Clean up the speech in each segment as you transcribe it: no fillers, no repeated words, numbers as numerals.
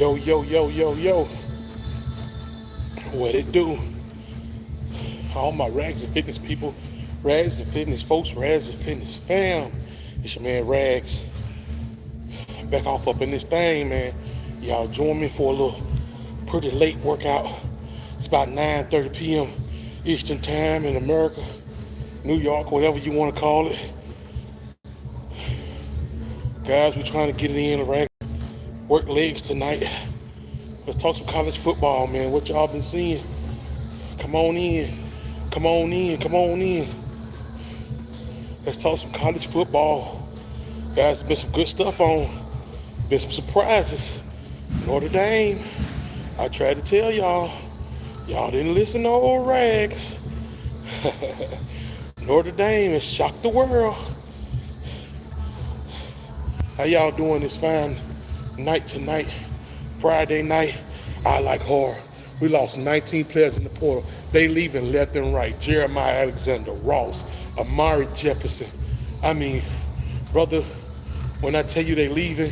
Yo, yo, yo, yo, yo. What it do? All my Rags and Fitness people, Rags and Fitness folks, Rags and Fitness fam. It's your man Rags. Back off up in this thing, man. Y'all join me for a little pretty late workout. It's about 9:30 p.m. Eastern time in America, New York, whatever you want to call it. Guys, we're trying to get it in, Rags. Work legs tonight. Let's talk some college football, man. What y'all been seeing? Come on in. Come on in. Come on in. Let's talk some college football. Guys, there's been some good stuff on. Been some surprises. Notre Dame. I tried to tell y'all. Y'all didn't listen to old Rags. Notre Dame has shocked the world. How y'all doing this fine night tonight? Friday night? I like horror. We lost 19 players in the portal. They leaving left and right. Jeremiah Alexander, Ross, Amari Jefferson. I mean, brother, when I tell you they leaving,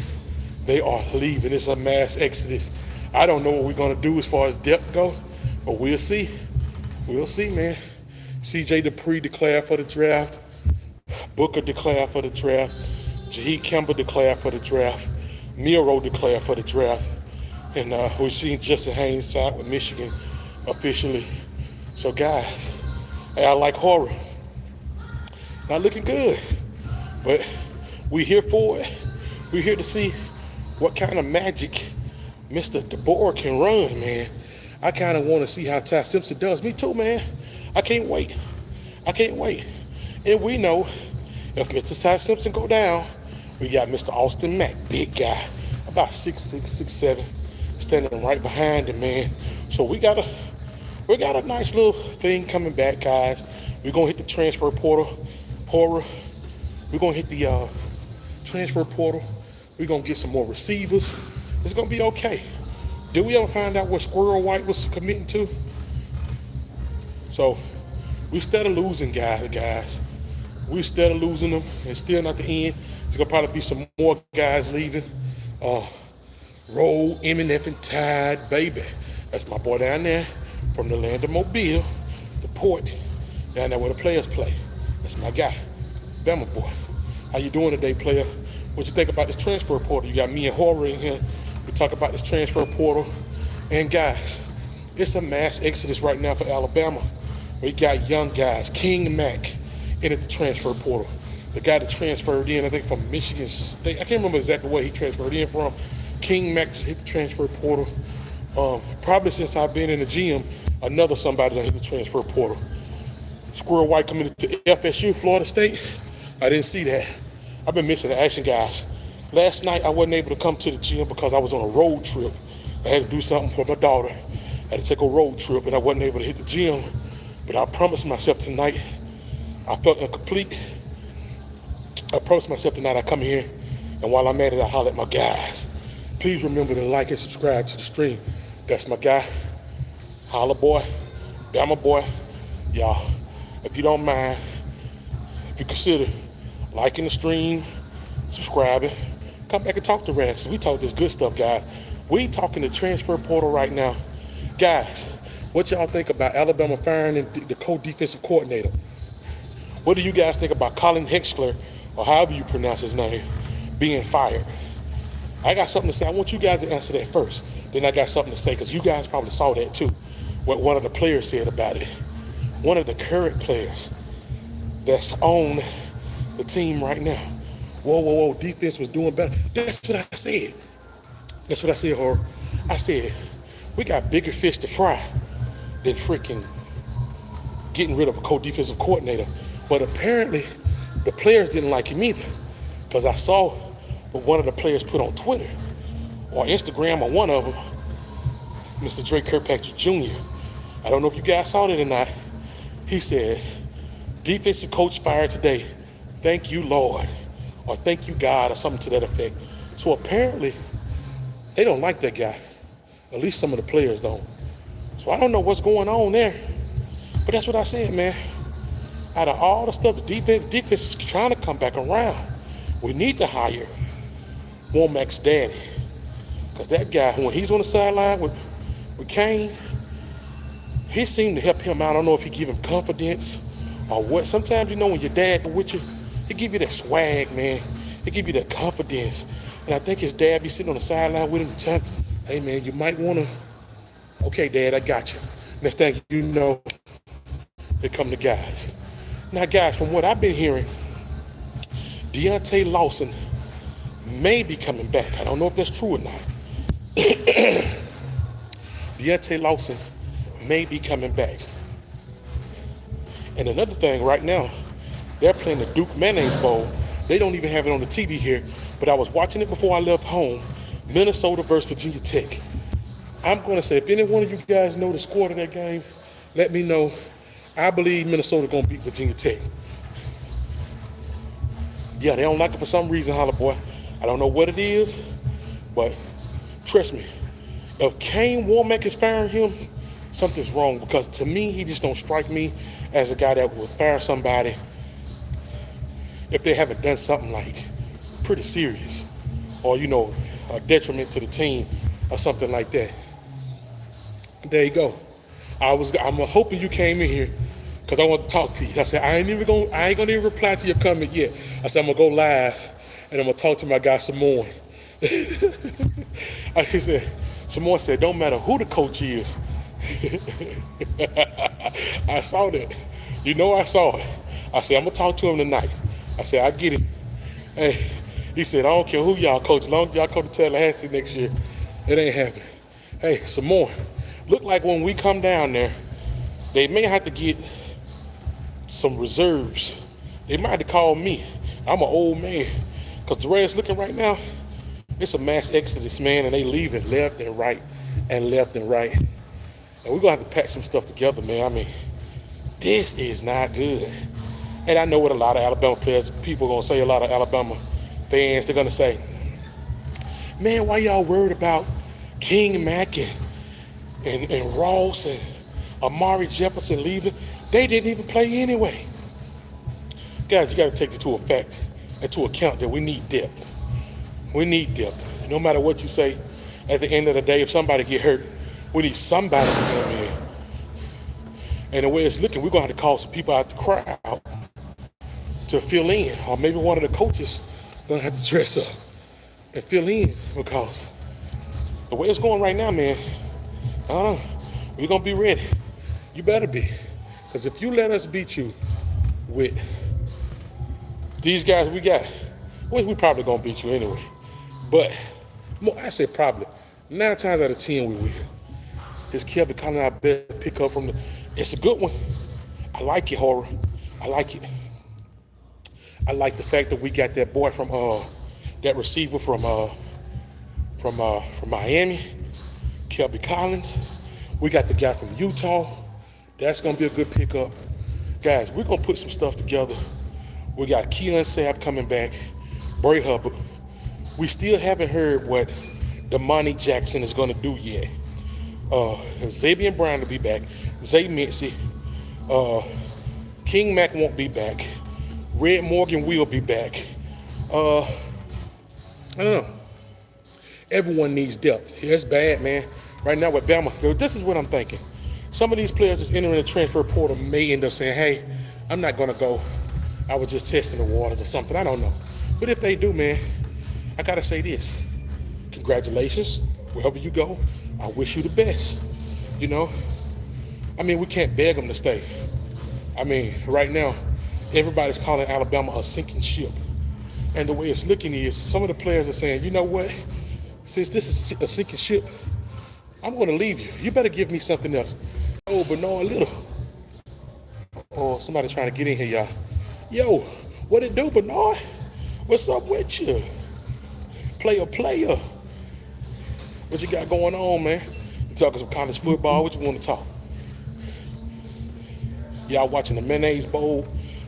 they are leaving. It's a mass exodus. I don't know what we're going to do as far as depth go, but we'll see. We'll see, man. CJ Dupree declared for the draft. Booker declared for the draft. Jaheed Campbell declared for the draft. Milroe declared for the draft. And we've seen Justin Haynes sign with Michigan officially. So, guys, hey, I like horror. Not looking good. But we here for it. We're here to see what kind of magic Mr. DeBoer can run, man. I kind of want to see how Ty Simpson does. Me too, man. I can't wait. I can't wait. And we know if Mr. Ty Simpson go down, we got Mr. Austin Mack, big guy, about 6'6", 6'7", standing right behind him, man. So we got a nice little thing coming back, guys. We're gonna hit the transfer portal. Horror. We're gonna hit the transfer portal. We're gonna get some more receivers. It's gonna be okay. Did we ever find out what Squirrel White was committing to? So we steady losing guys. We steady losing them, and still not the end. There's gonna probably be some more guys leaving. Roll, Eminem, and Tide, baby. That's my boy down there from the land of Mobile, the port, down there where the players play. That's my guy, Bama boy. How you doing today, player? What you think about this transfer portal? You got me and Horror in here. We talk about this transfer portal. And guys, it's a mass exodus right now for Alabama. We got young guys. King Mack entered the transfer portal. The guy that transferred in, I think from Michigan State. I can't remember exactly where he transferred in from. King Mack just hit the transfer portal. Probably since I've been in the gym, another somebody that hit the transfer portal. Squirrel White coming to FSU, Florida State. I didn't see that. I've been missing the action, guys. Last night, I wasn't able to come to the gym because I was on a road trip. I had to do something for my daughter. I had to take a road trip, and I wasn't able to hit the gym. But I promised myself tonight, I felt incomplete. I promised myself tonight I'd come here, and while I'm at it, I holler at my guys. Please remember to like and subscribe to the stream. That's my guy. Holla boy. Bama boy. Y'all, if you don't mind, if you consider liking the stream, subscribing, come back and talk to Rags. We talk this good stuff, guys. We talking the transfer portal right now. Guys, what y'all think about Alabama firing the co-defensive coordinator? What do you guys think about Colin Hexler, or however you pronounce his name, being fired? I got something to say. I want you guys to answer that first. Then I got something to say, because you guys probably saw that too, what one of the players said about it. One of the current players that's on the team right now. Whoa, defense was doing better. That's what I said. That's what I said, Horror. I said, we got bigger fish to fry than freaking getting rid of a co-defensive coordinator. But apparently, the players didn't like him either. Because I saw what one of the players put on Twitter or Instagram, or one of them, Mr. Drake Kirkpatrick Jr. I don't know if you guys saw that or not. He said, defensive coach fired today. Thank you, Lord. Or thank you, God, or something to that effect. So apparently, they don't like that guy. At least some of the players don't. So I don't know what's going on there. But that's what I said, man. Out of all the stuff, the defense is trying to come back around. We need to hire Womack's daddy. Because that guy, when he's on the sideline with Kane, he seemed to help him out. I don't know if he give him confidence or what. Sometimes, when your dad with you, he give you that swag, man. He give you that confidence. And I think his dad be sitting on the sideline with him telling, hey, man, you might want to, okay, Dad, I got you. Next thing you know, they come the guys. Now, guys, from what I've been hearing, Deontay Lawson may be coming back. I don't know if that's true or not. Deontay Lawson may be coming back. And another thing, right now, they're playing the Duke Mayonnaise Bowl. They don't even have it on the TV here, but I was watching it before I left home. Minnesota versus Virginia Tech. I'm going to say, if any one of you guys know the score of that game, let me know. I believe Minnesota going to beat Virginia Tech. Yeah, they don't like it for some reason, holla boy. I don't know what it is, but trust me, if Kane Womack is firing him, something's wrong, because to me, he just don't strike me as a guy that would fire somebody if they haven't done something like pretty serious or, a detriment to the team or something like that. There you go. I'm hoping you came in here because I want to talk to you. I said, I ain't gonna even reply to your comment yet. I said, I'm gonna go live and I'm gonna talk to my guy Saban. He said, Saban said, don't matter who the coach is. I saw that. I saw it. I said, I'm gonna talk to him tonight. I said, I get it. Hey, he said, I don't care who y'all coach, as long as y'all come to Tallahassee next year, it ain't happening. Hey, some more. Look like when we come down there, they may have to get some reserves. They might have to call me. I'm an old man. Because the way it's looking right now, it's a mass exodus, man, and they leaving left and right and left and right. And we're going to have to pack some stuff together, man. I mean, this is not good. And I know what a lot of Alabama players, people are going to say, a lot of Alabama fans, they're going to say, man, why y'all worried about King Mack and Ross and Amari Jefferson leaving? They didn't even play anyway. Guys, you got to take into account that we need depth. We need depth. No matter what you say, at the end of the day, if somebody get hurt, we need somebody to come in. And the way it's looking, we're going to have to call some people out the crowd to fill in. Or maybe one of the coaches going to have to dress up and fill in, because the way it's going right now, man, we're going to be ready. You better be. Because if you let us beat you with these guys we got, well, we probably going to beat you anyway. But I say probably. 9 times out of 10 we will. This Kirby calling out better pick up from it's a good one. I like it, Horror. I like it. I like the fact that we got that boy from that receiver from Miami, Kirby Collins. We got the guy from Utah. That's gonna be a good pickup. Guys, we're gonna put some stuff together. We got Keelan Sabb coming back, Bray Hubbard. We still haven't heard what Damani Jackson is gonna do yet. Xavier Brown will be back. Zay Mincy. King Mack won't be back. Red Morgan will be back. I don't know. Everyone needs depth. Yeah, it's bad, man. Right now with Bama, this is what I'm thinking. Some of these players that's entering the transfer portal may end up saying, hey, I'm not going to go. I was just testing the waters or something. I don't know. But if they do, man, I got to say this. Congratulations. Wherever you go, I wish you the best. I mean, we can't beg them to stay. I mean, right now, everybody's calling Alabama a sinking ship. And the way it's looking is some of the players are saying, you know what? Since this is a sinking ship, I'm going to leave you. You better give me something else. Oh, Bernard Little. Oh, somebody trying to get in here, y'all. Yo, what it do, Bernard? What's up with you? Player. What you got going on, man? You talking some college football? What you want to talk? Y'all watching the Mayonnaise Bowl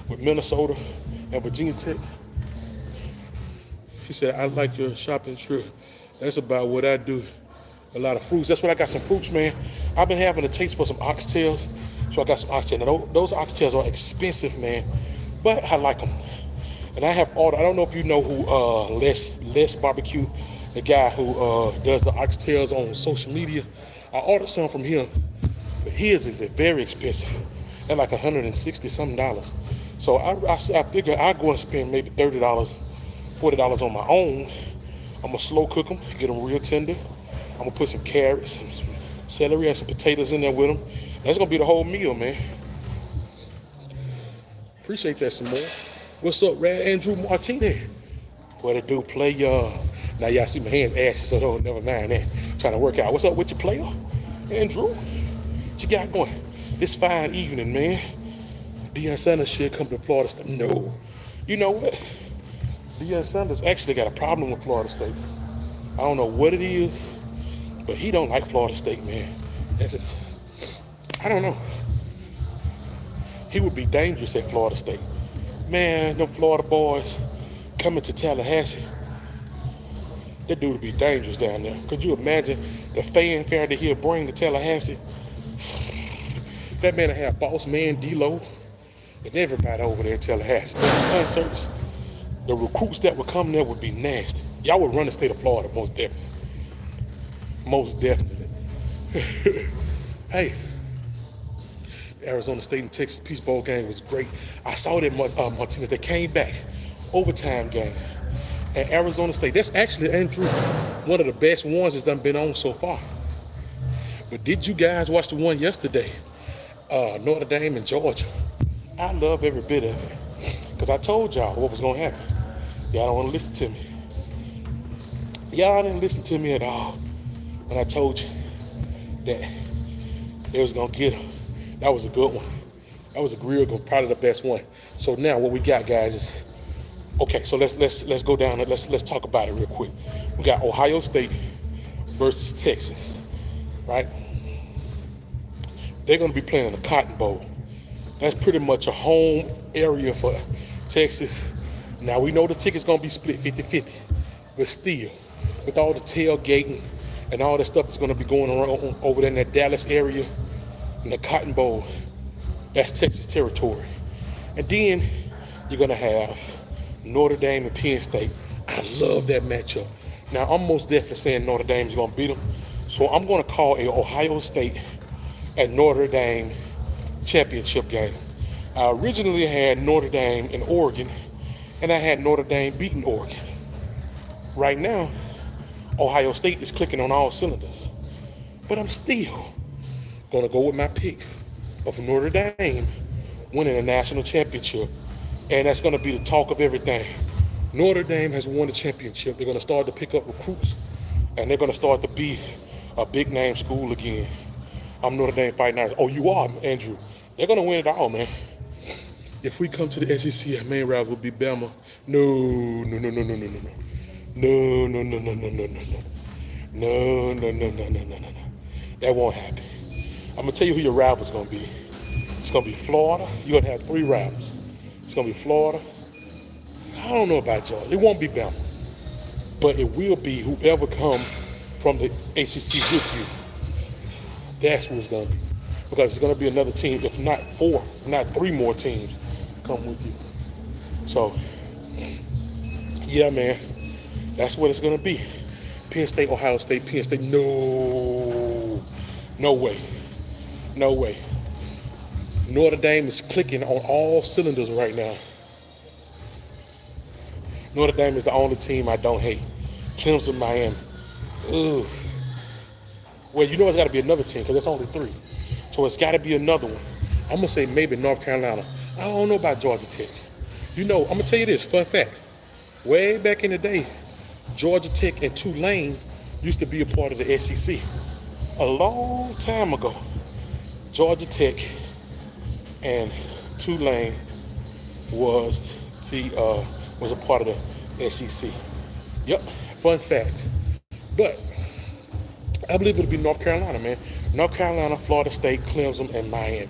with Minnesota and Virginia Tech? He said, I like your shopping trip. That's about what I do. A lot of fruits. That's what I got, some fruits, man. I've been having a taste for some oxtails, so I got some oxtails. Now, those oxtails are expensive, man, but I like them. And I have ordered, I don't know if you know who Les Barbecue. the guy who does the oxtails on social media. I ordered some from him, but his is very expensive. They're like $160 something. So I figure I'll go and spend maybe $30, $40 on my own. I'm gonna slow cook them, get them real tender. I'm gonna put some carrots, some celery, and some potatoes in there with them. That's gonna be the whole meal, man. Appreciate that some more. What's up, Rad Andrew Martinez? What it do, play Now y'all see my hands ashy, so don't never mind that. Trying to work out. What's up with your player, Andrew? What you got going? This fine evening, man. Deion Sanders should come to Florida State. No. You know what? Deion Sanders actually got a problem with Florida State. I don't know what it is, but he don't like Florida State, man. That's just, I don't know. He would be dangerous at Florida State. Man, them Florida boys coming to Tallahassee, that dude would be dangerous down there. Could you imagine the fanfare that he'll bring to Tallahassee? That man will have Boss Man D-Lo and everybody over there in Tallahassee. The concerts, the recruits that would come there would be nasty. Y'all would run the state of Florida, most definitely. Most definitely. Hey, the Arizona State and Texas Peach Bowl game was great. I saw that Martinez, they came back, overtime game. At Arizona State, that's actually, Andrew, one of the best ones that's done been on so far. But did you guys watch the one yesterday? Notre Dame and Georgia. I love every bit of it. Because I told y'all what was going to happen. Y'all don't want to listen to me. Y'all didn't listen to me at all when I told you that they was going to get them. That was a good one. That was a real good, probably the best one. So now what we got, guys, is okay. So let's go down. Let's talk about it real quick. We got Ohio State versus Texas, right? They're going to be playing in the Cotton Bowl. That's pretty much a home area for Texas. Now we know the ticket's going to be split 50-50, but still, with all the tailgating and all that stuff that's going to be going around over there in that Dallas area, in the Cotton Bowl, that's Texas territory. And then you're going to have Notre Dame and Penn State. I love that matchup. Now, I'm most definitely saying Notre Dame is going to beat them. So I'm going to call a Ohio State and Notre Dame championship game. I originally had Notre Dame and Oregon, and I had Notre Dame beating Oregon. Right now, Ohio State is clicking on all cylinders. But I'm still going to go with my pick of Notre Dame winning a national championship. And that's going to be the talk of everything. Notre Dame has won the championship. They're going to start to pick up recruits, and they're going to start to be a big name school again. I'm Notre Dame Fighting Irish. Oh, you are, Andrew. They're going to win it all, man. If we come to the SEC, our main rival will be Bama. No. That won't happen. I'm going to tell you who your rival's going to be. It's going to be Florida. You're going to have 3 rivals. It's going to be Florida. I don't know about Georgia. It won't be Bama. But it will be whoever come from the ACC with you. That's who it's going to be. Because it's going to be another team, if not 4, if not 3 more teams come with you. So, yeah, man. That's what it's going to be. Penn State, Ohio State, Penn State. No way. Notre Dame is clicking on all cylinders right now. Notre Dame is the only team I don't hate. Clemson, Miami. Ugh. Well, you know it's got to be another team because it's only 3. So it's got to be another one. I'm going to say maybe North Carolina. I don't know about Georgia Tech. You know, I'm going to tell you this, fun fact. Way back in the day, Georgia Tech and Tulane used to be a part of the SEC. A long time ago, Georgia Tech and Tulane was a part of the SEC. Yep, fun fact. But I believe it'll be North Carolina, man. North Carolina, Florida State, Clemson, and Miami.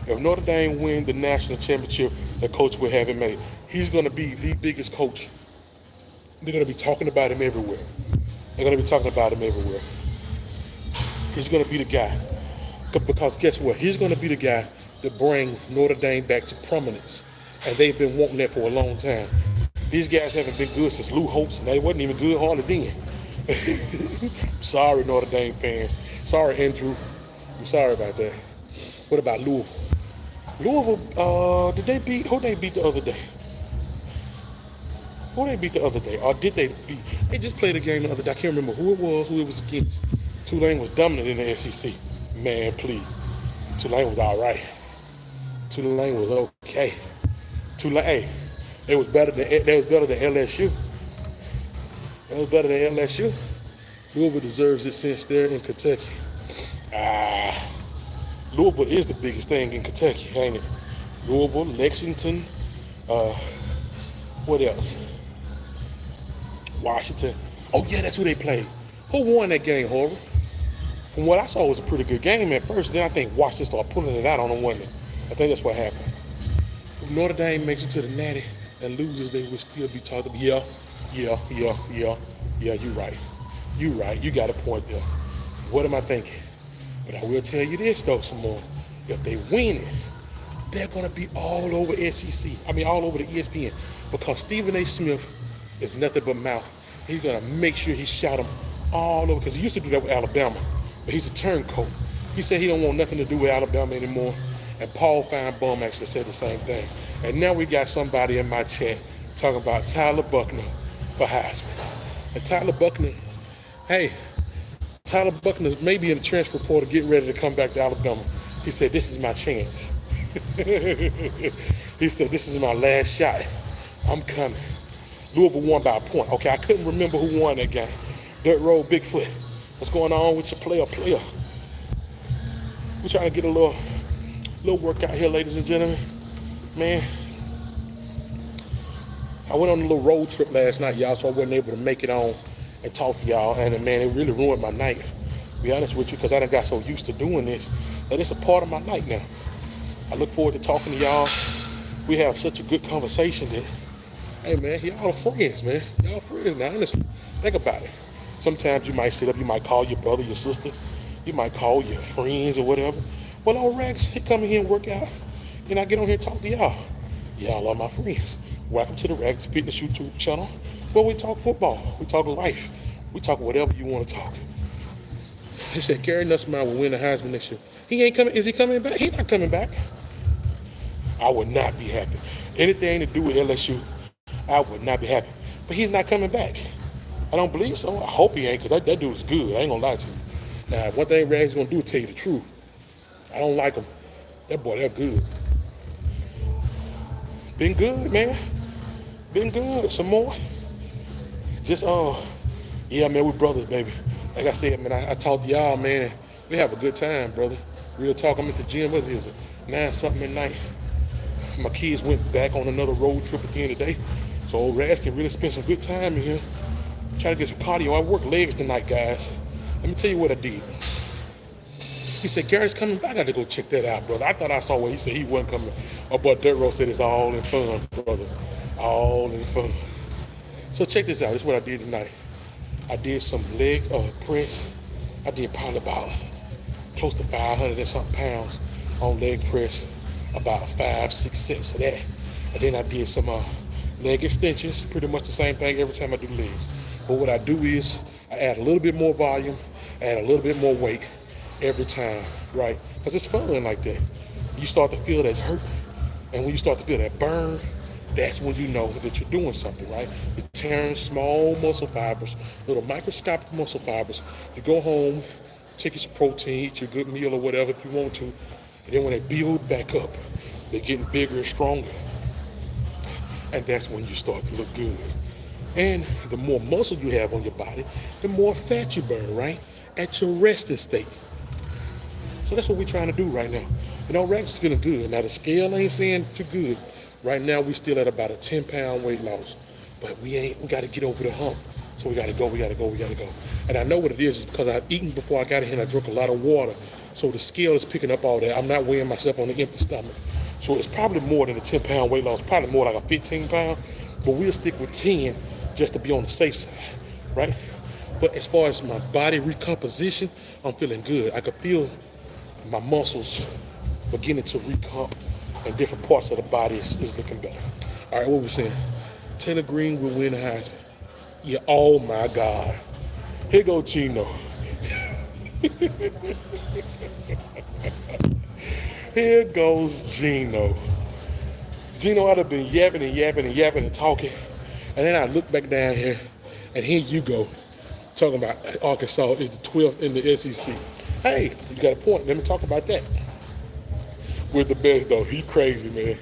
If Notre Dame win the national championship, the coach will have him made. He's going to be the biggest coach. They're going to be talking about him everywhere. He's going to be the guy. Because guess what? He's going to be the guy that bring Notre Dame back to prominence. And they've been wanting that for a long time. These guys haven't been good since Lou Holtz, and they wasn't even good hardly then. Sorry, Notre Dame fans. Sorry, Andrew. I'm sorry about that. What about Louisville? Louisville, did they beat, who they beat the other day? Who they beat the other day? Or did they beat, they just played a game the other day. I can't remember who it was against. Tulane was dominant in the SEC. Man, please. Tulane was all right. Tulane was okay. Tulane, hey, they was better than LSU. It was better than LSU. Louisville deserves it since they're in Kentucky. Louisville is the biggest thing in Kentucky, ain't it? Louisville, Lexington, what else? Washington. Oh yeah, that's who they played. Who won that game, Horror? From what I saw, it was a pretty good game at first. Then I think Washington started pulling it out on them, wasn't it? I think that's what happened. If Notre Dame makes it to the Natty and loses, they will still be talked about. Yeah, you're right. You're right. You got a point there. What am I thinking? But I will tell you this, though, some more. If they win it, they're going to be all over SEC. I mean, all over the ESPN. Because Stephen A. Smith is nothing but mouth. He's going to make sure he shot them all over. Because he used to do that with Alabama. But he's a turncoat. He said he don't want nothing to do with Alabama anymore. And Paul Feinbaum actually said the same thing. And now we got somebody in my chat talking about Tyler Buckner for Heisman. And Tyler Buckner, hey, Tyler Buckner may be in the transfer portal getting ready to come back to Alabama. He said, this is my chance. He said, this is my last shot. I'm coming. Louisville won by a point. Okay, I couldn't remember who won that game. Dirt Road, Bigfoot. What's going on with your player? We're trying to get a little workout here, ladies and gentlemen. Man, I went on a little road trip last night, y'all, so I wasn't able to make it on and talk to y'all. And man, it really ruined my night, to be honest with you, because I done got so used to doing this that it's a part of my night now. I look forward to talking to y'all. We have such a good conversation that, hey man, y'all are friends, man. Y'all friends now, honestly. Think about it. Sometimes you might sit up, you might call your brother, your sister, you might call your friends or whatever. Well, on Rex, he come in here and work out, and I get on here and talk to y'all. Y'all are my friends. Welcome to the Rex Fitness YouTube channel, where we talk football, we talk life, we talk whatever you want to talk. He said Gary Nussmeyer will win the Heisman next year. He ain't coming. Is he coming back? He's not coming back. I would not be happy. Anything to do with LSU, I would not be happy. But he's not coming back. I don't believe so. I hope he ain't, because that dude is good. I ain't going to lie to you. Now, one thing Rag's going to do is tell you the truth. I don't like him. That boy, they're good. Been good, man. Been good. Some more. Just, yeah, man, we're brothers, baby. Like I said, man, I talk to y'all, man. We have a good time, brother. Real talk. I'm at the gym. What is it? 9-something at night. My kids went back on another road trip again today. So old Raz can really spend some good time in here. Try to get some cardio. I work legs tonight, guys. Let me tell you what I did. He said, Gary's coming back. I got to go check that out, brother. I thought I saw what he said he wasn't coming. Oh, but Dirt Road said it's all in fun, brother. All in fun. So check this out. This is what I did tonight. I did some leg press. I did probably about close to 500 and something pounds on leg press. About 5-6 sets of that. And then I did some leg extensions. Pretty much the same thing every time I do legs. But what I do is I add a little bit more volume, add a little bit more weight every time, right? Because it's fun like that. You start to feel that hurt, and when you start to feel that burn, that's when you know that you're doing something, right? You're tearing small muscle fibers, little microscopic muscle fibers. You go home, take your protein, eat your good meal or whatever if you want to, and then when they build back up, they're getting bigger and stronger. And that's when you start to look good. And the more muscle you have on your body, the more fat you burn, right? At your resting state. So that's what we're trying to do right now. You know, Rex is feeling good. Now the scale ain't saying too good. Right now we still at about a 10-pound weight loss. But we got to get over the hump. So we got to go. And I know what it is because I've eaten before I got in here and I drank a lot of water. So the scale is picking up all that. I'm not weighing myself on an empty stomach. So it's probably more than a 10-pound weight loss, probably more like a 15-pound. But we'll stick with 10 just to be on the safe side, right? But as far as my body recomposition, I'm feeling good. I can feel my muscles beginning to recomp and different parts of the body is looking better. All right, what we're saying. Taylor Green will win the Heisman. Yeah, oh my God. Here go Gino. Here goes Gino. Gino ought to have been yapping and yapping and yapping and talking. And then I look back down here, and here you go, talking about Arkansas is the 12th in the SEC. Hey, you got a point. Let me talk about that. We're the best, though. He crazy, man.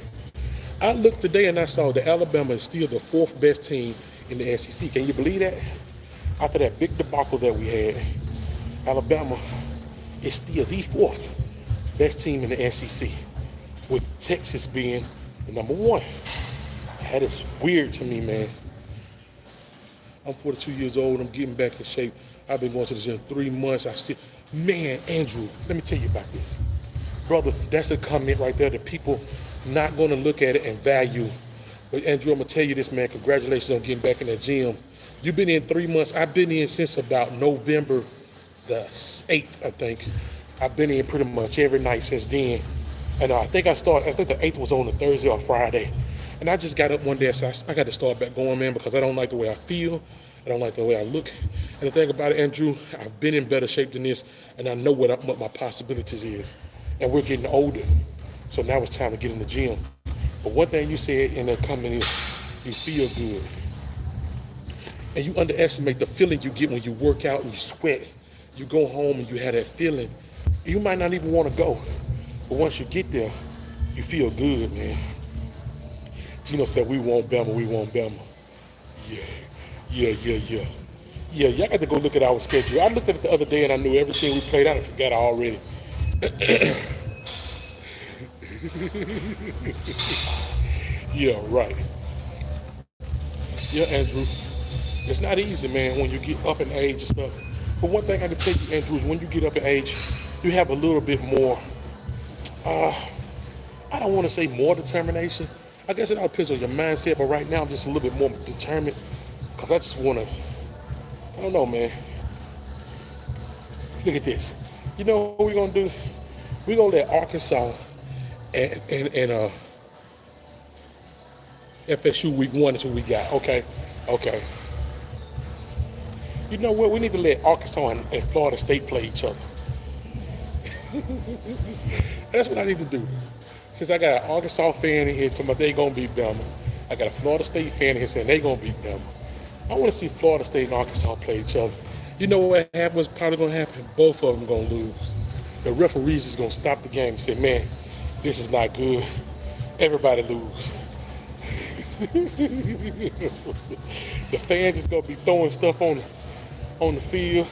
I looked today, and I saw that Alabama is still the 4th best team in the SEC. Can you believe that? After that big debacle that we had, Alabama is still the 4th best team in the SEC, with Texas being the number 1. That is weird to me, man. I'm 42 years old. I'm getting back in shape. I've been going to the gym 3 months. Man, Andrew, let me tell you about this. Brother, that's a comment right there that people not going to look at it and value. But Andrew, I'm going to tell you this, man. Congratulations on getting back in the gym. You've been in 3 months. I've been in since about November the 8th, I think. I've been in pretty much every night since then. And I think the 8th was on a Thursday or Friday. And I just got up one day and said, I got to start back going, man, because I don't like the way I feel. I don't like the way I look. And the thing about it, Andrew, I've been in better shape than this, and I know what my possibilities is. And we're getting older. So now it's time to get in the gym. But one thing you said in that comment is you feel good. And you underestimate the feeling you get when you work out and you sweat. You go home and you have that feeling. You might not even want to go. But once you get there, you feel good, man. Gino said, we want Bama, we want Bama. Yeah, y'all got to go look at our schedule. I looked at it the other day and I knew everything we played. I forgot already. Yeah, right. Yeah, Andrew. It's not easy, man, when you get up in age and stuff. But one thing I can tell you, Andrew, is when you get up in age, you have a little bit more, I don't want to say more determination. I guess it all depends on your mindset, but right now I'm just a little bit more determined because I just want to, I don't know, man. Look at this. You know what we're going to do? We're going to let Arkansas and FSU week 1 is what we got. Okay. You know what? We need to let Arkansas and Florida State play each other. That's what I need to do. Since I got an Arkansas fan in here talking about they going to beat Bama, I got a Florida State fan in here saying they going to beat Bama. I want to see Florida State and Arkansas play each other. You know what what's probably going to happen? Both of them going to lose. The referees is going to stop the game and say, man, this is not good. Everybody lose. The fans is going to be throwing stuff on the field.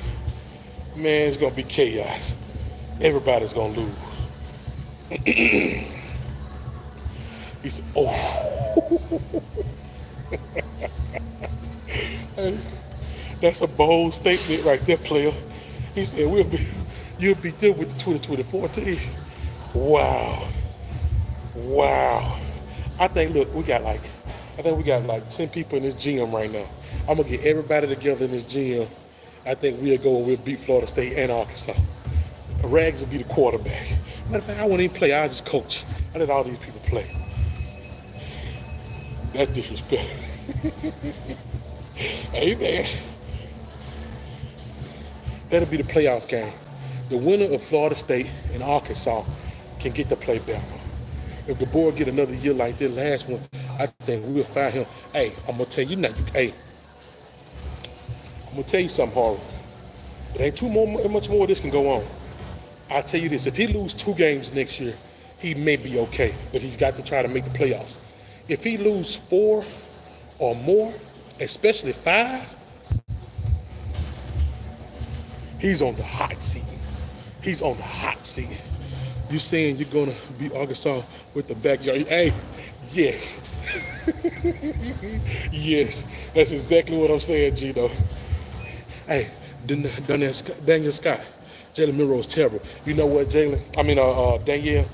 Man, it's going to be chaos. Everybody's going to lose. He said, that's a bold statement right there, player. He said, you'll be there with the 2024 team. Wow. I think we got like 10 people in this gym right now. I'm going to get everybody together in this gym. I think we'll go and we'll beat Florida State and Arkansas. Rags will be the quarterback. Matter of fact, I won't even play. I'll just coach. I let all these people play. That's disrespect. Hey, man. That'll be the playoff game. The winner of Florida State and Arkansas can get to play Bama. If the boy get another year like that last one, I think we'll find him. Hey, I'm going to tell you now. I'm going to tell you something horrible. There ain't much more of this can go on. I'll tell you this. If he lose 2 games next year, he may be okay. But he's got to try to make the playoffs. If he lose 4 or more, especially 5, he's on the hot seat. You saying you're going to beat Arkansas with the backyard? Hey, yes. Yes, that's exactly what I'm saying, Gino. Hey, Daniel Scott, Jalen Milroe is terrible. You know what, Danielle?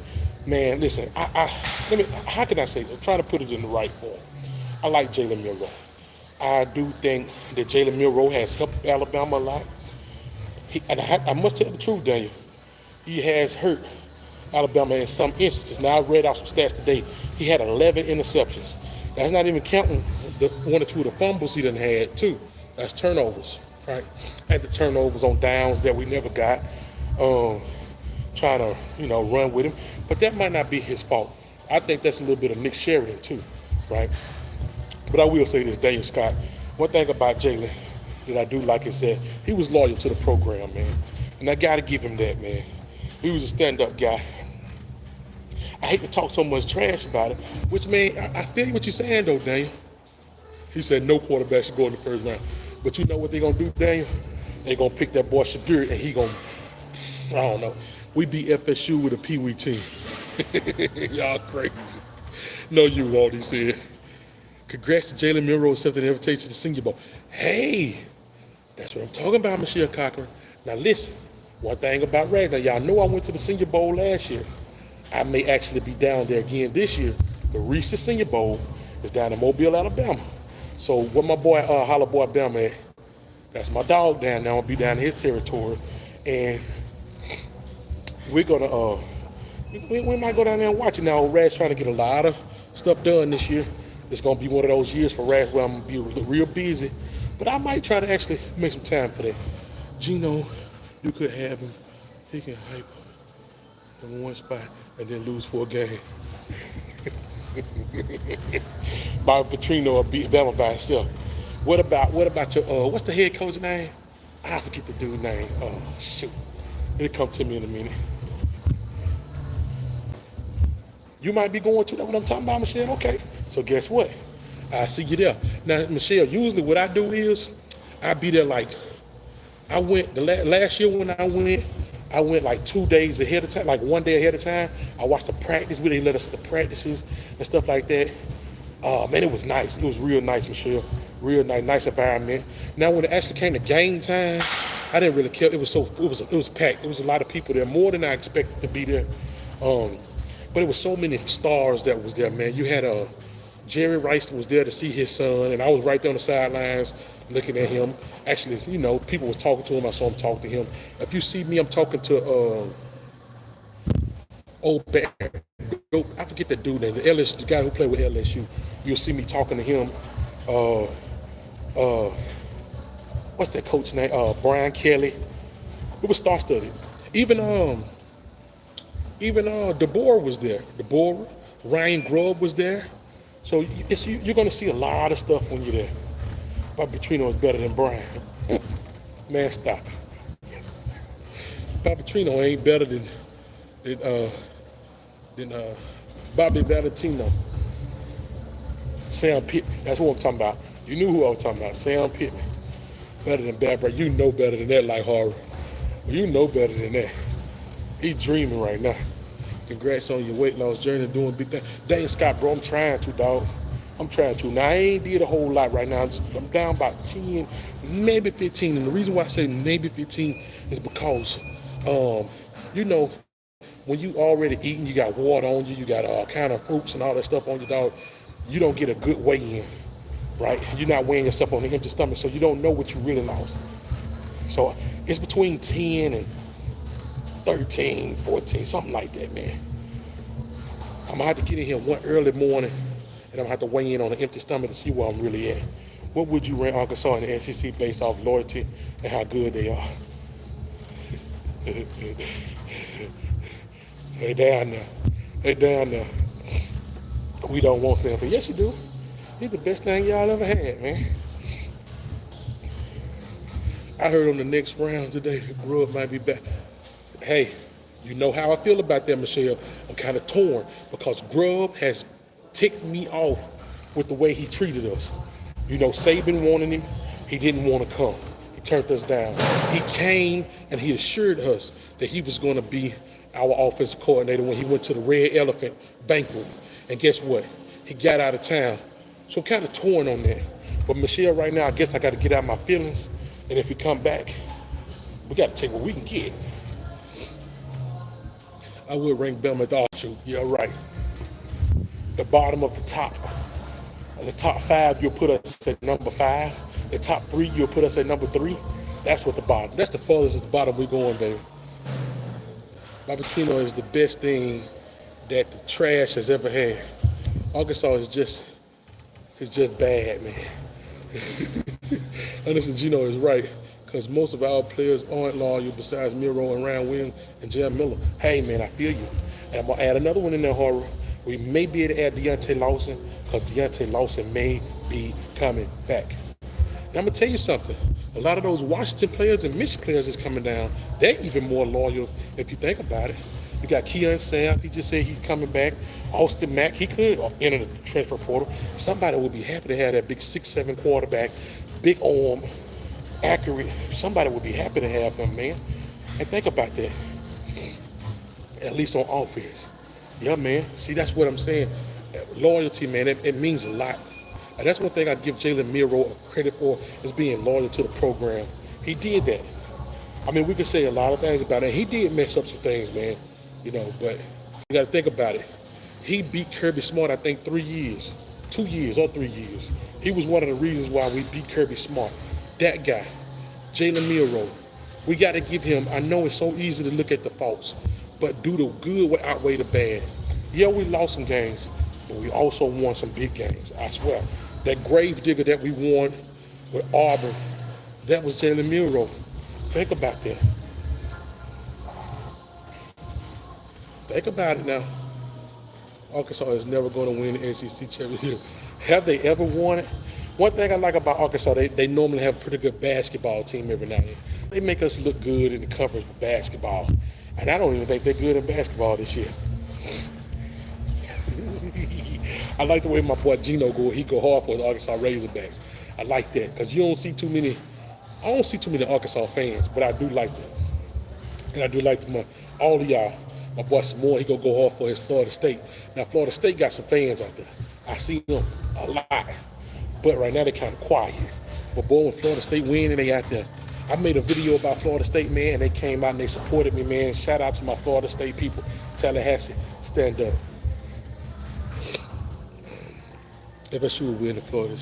Man, listen, how can I say it? I'm trying to put it in the right form. I like Jalen Milroe. I do think that Jalen Milroe has helped Alabama a lot. I must tell the truth, Daniel. He has hurt Alabama in some instances. Now, I read out some stats today. He had 11 interceptions. That's not even counting the 1 or 2 of the fumbles he done had, too. That's turnovers, right? Had the turnovers on downs that we never got. Trying to, run with him. But that might not be his fault. I think that's a little bit of Nick Sheridan too, right? But I will say this, Daniel Scott, one thing about Jalen that I do like is that he was loyal to the program, man. And I got to give him that, man. He was a stand-up guy. I hate to talk so much trash about it, which, man, I feel what you're saying, though, Daniel. He said no quarterback should go in the first round. But you know what they're going to do, Daniel? They're going to pick that boy Shadur, and he going to, I don't know. We beat FSU with a Pee-wee team. Y'all crazy. No, you won't, he said. Congrats to Jalen Milroe accepting the invitation to the Senior Bowl. Hey, that's what I'm talking about, Michelle Cochran. Now listen, one thing about Rags, now y'all know I went to the Senior Bowl last year. I may actually be down there again this year. The Reese's Senior Bowl is down in Mobile, Alabama. So what my boy, Holla Boy Bama at, that's my dog down there. I'm gonna be down in his territory. And we're gonna, we might go down there and watch it. Now, Rags trying to get a lot of stuff done this year. It's gonna be one of those years for Rags where I'm gonna be real busy. But I might try to actually make some time for that. Gino, you could have him. He can hype in one spot and then lose 4 games. Bobby Petrino beat Bama by himself. What about your what's the head coach name? I forget the dude's name. Oh shoot. It'll come to me in a minute. You might be going to that what I'm talking about, Michelle. Okay. So guess what? I see you there. Now, Michelle, usually what I do is I be there like I went the last year when I went like 2 days ahead of time, like 1 day ahead of time. I watched the practice. We didn't let us at the practices and stuff like that. Man, it was nice. It was real nice, Michelle. Real nice environment. Now, when it actually came to game time, I didn't really care. It was packed. It was a lot of people there, more than I expected to be there. But it was so many stars that was there, man. You had Jerry Rice was there to see his son, and I was right there on the sidelines looking at him. Actually, people was talking to him. I saw him talk to him. If you see me, I'm talking to old Bear. I forget that dude name. The guy who played with LSU. You'll see me talking to him. What's that coach name? Brian Kelly. It was star-studded. Even DeBoer was there. DeBoer, Ryan Grubb was there. So you're going to see a lot of stuff when you're there. Bobby Petrino is better than Brian. Man, stop. Bobby Petrino ain't better than Bobby Valentino. Sam Pittman. That's what I'm talking about. You knew who I was talking about. Sam Pittman. Better than Bad Brad. You know better than that, like Horror. You know better than that. He's dreaming right now. Congrats on your weight loss journey, doing big things. Dang, Scott, bro, I'm trying to, dog. I'm trying to. Now, I ain't did a whole lot right now. I'm down about 10, maybe 15. And the reason why I say maybe 15 is because, when you already eating, you got water on you, you got all kind of fruits and all that stuff on you, dog, you don't get a good weigh-in, right? You're not weighing yourself on an empty stomach, so you don't know what you really lost. So it's between 10 and 13, 14, something like that, man. I'm going to have to get in here one early morning, and I'm going to have to weigh in on an empty stomach to see where I'm really at. What would you rank Arkansas in the SEC based off loyalty and how good they are? They down there. They down there. We don't want Saban. Yes, you do. He's the best thing y'all ever had, man. I heard on the next round today, Grubb might be back. Hey, you know how I feel about that, Michelle. I'm kind of torn because Grubb has ticked me off with the way he treated us. Saban wanted him. He didn't want to come. He turned us down. He came and he assured us that he was going to be our offensive coordinator when he went to the Red Elephant banquet. And guess what? He got out of town. So I'm kind of torn on that. But Michelle, right now, I guess I got to get out my feelings. And if he come back, we got to take what we can get. I would rank Bama at the offshoot. Yeah, right. The bottom of the top. The top 5, you'll put us at number 5. The top 3, you'll put us at number 3. That's what the bottom. That's the farthest at the bottom we're going, baby. Bobby Petrino is the best thing that the trash has ever had. Arkansas is just bad, man. And listen, Gino is right. because most of our players aren't loyal besides Milroe and Ryan Williams and Jalen Miller. Hey, man, I feel you. And I'm going to add another one in there, horror. We may be able to add Deontay Lawson because Deontay Lawson may be coming back. And I'm going to tell you something. A lot of those Washington players and Michigan players that's coming down, they're even more loyal if you think about it. You got Keon Sam, he just said he's coming back. Austin Mack, he could enter the transfer portal. Somebody would be happy to have that big 6'7" quarterback, big arm, accurate. Somebody would be happy to have him, man. And think about that. At least on offense. Yeah, man. See, that's what I'm saying. Loyalty, man, it means a lot. And that's one thing I give Jalen Milroe credit for, is being loyal to the program. He did that. I mean, we could say a lot of things about it. He did mess up some things, man. You know, but you got to think about it. He beat Kirby Smart, I think, 3 years. 2 years or 3 years. He was one of the reasons why we beat Kirby Smart. That guy, Jalen Milroe. We got to give him, I know it's so easy to look at the faults, but do the good will outweigh the bad. Yeah, we lost some games, but we also won some big games, I swear. That grave digger that we won with Auburn, that was Jalen Milroe. Think about that. Think about it now. Arkansas is never going to win the SEC championship. Have they ever won it? One thing I like about Arkansas, they normally have a pretty good basketball team every now and then. They make us look good in the coverage with basketball. And I don't even think they're good in basketball this year. I like the way my boy Gino go. He go hard for the Arkansas Razorbacks. I like that because I don't see too many Arkansas fans, but I do like them. And I do like them, all of y'all. My boy Samoa, he go hard for his Florida State. Now, Florida State got some fans out there. I see them a lot. But right now, they're kind of quiet. But boy, when Florida State win and they out there, I made a video about Florida State, man, and they came out and they supported me, man. Shout out to my Florida State people. Tallahassee, stand up. FSU will win the Florida.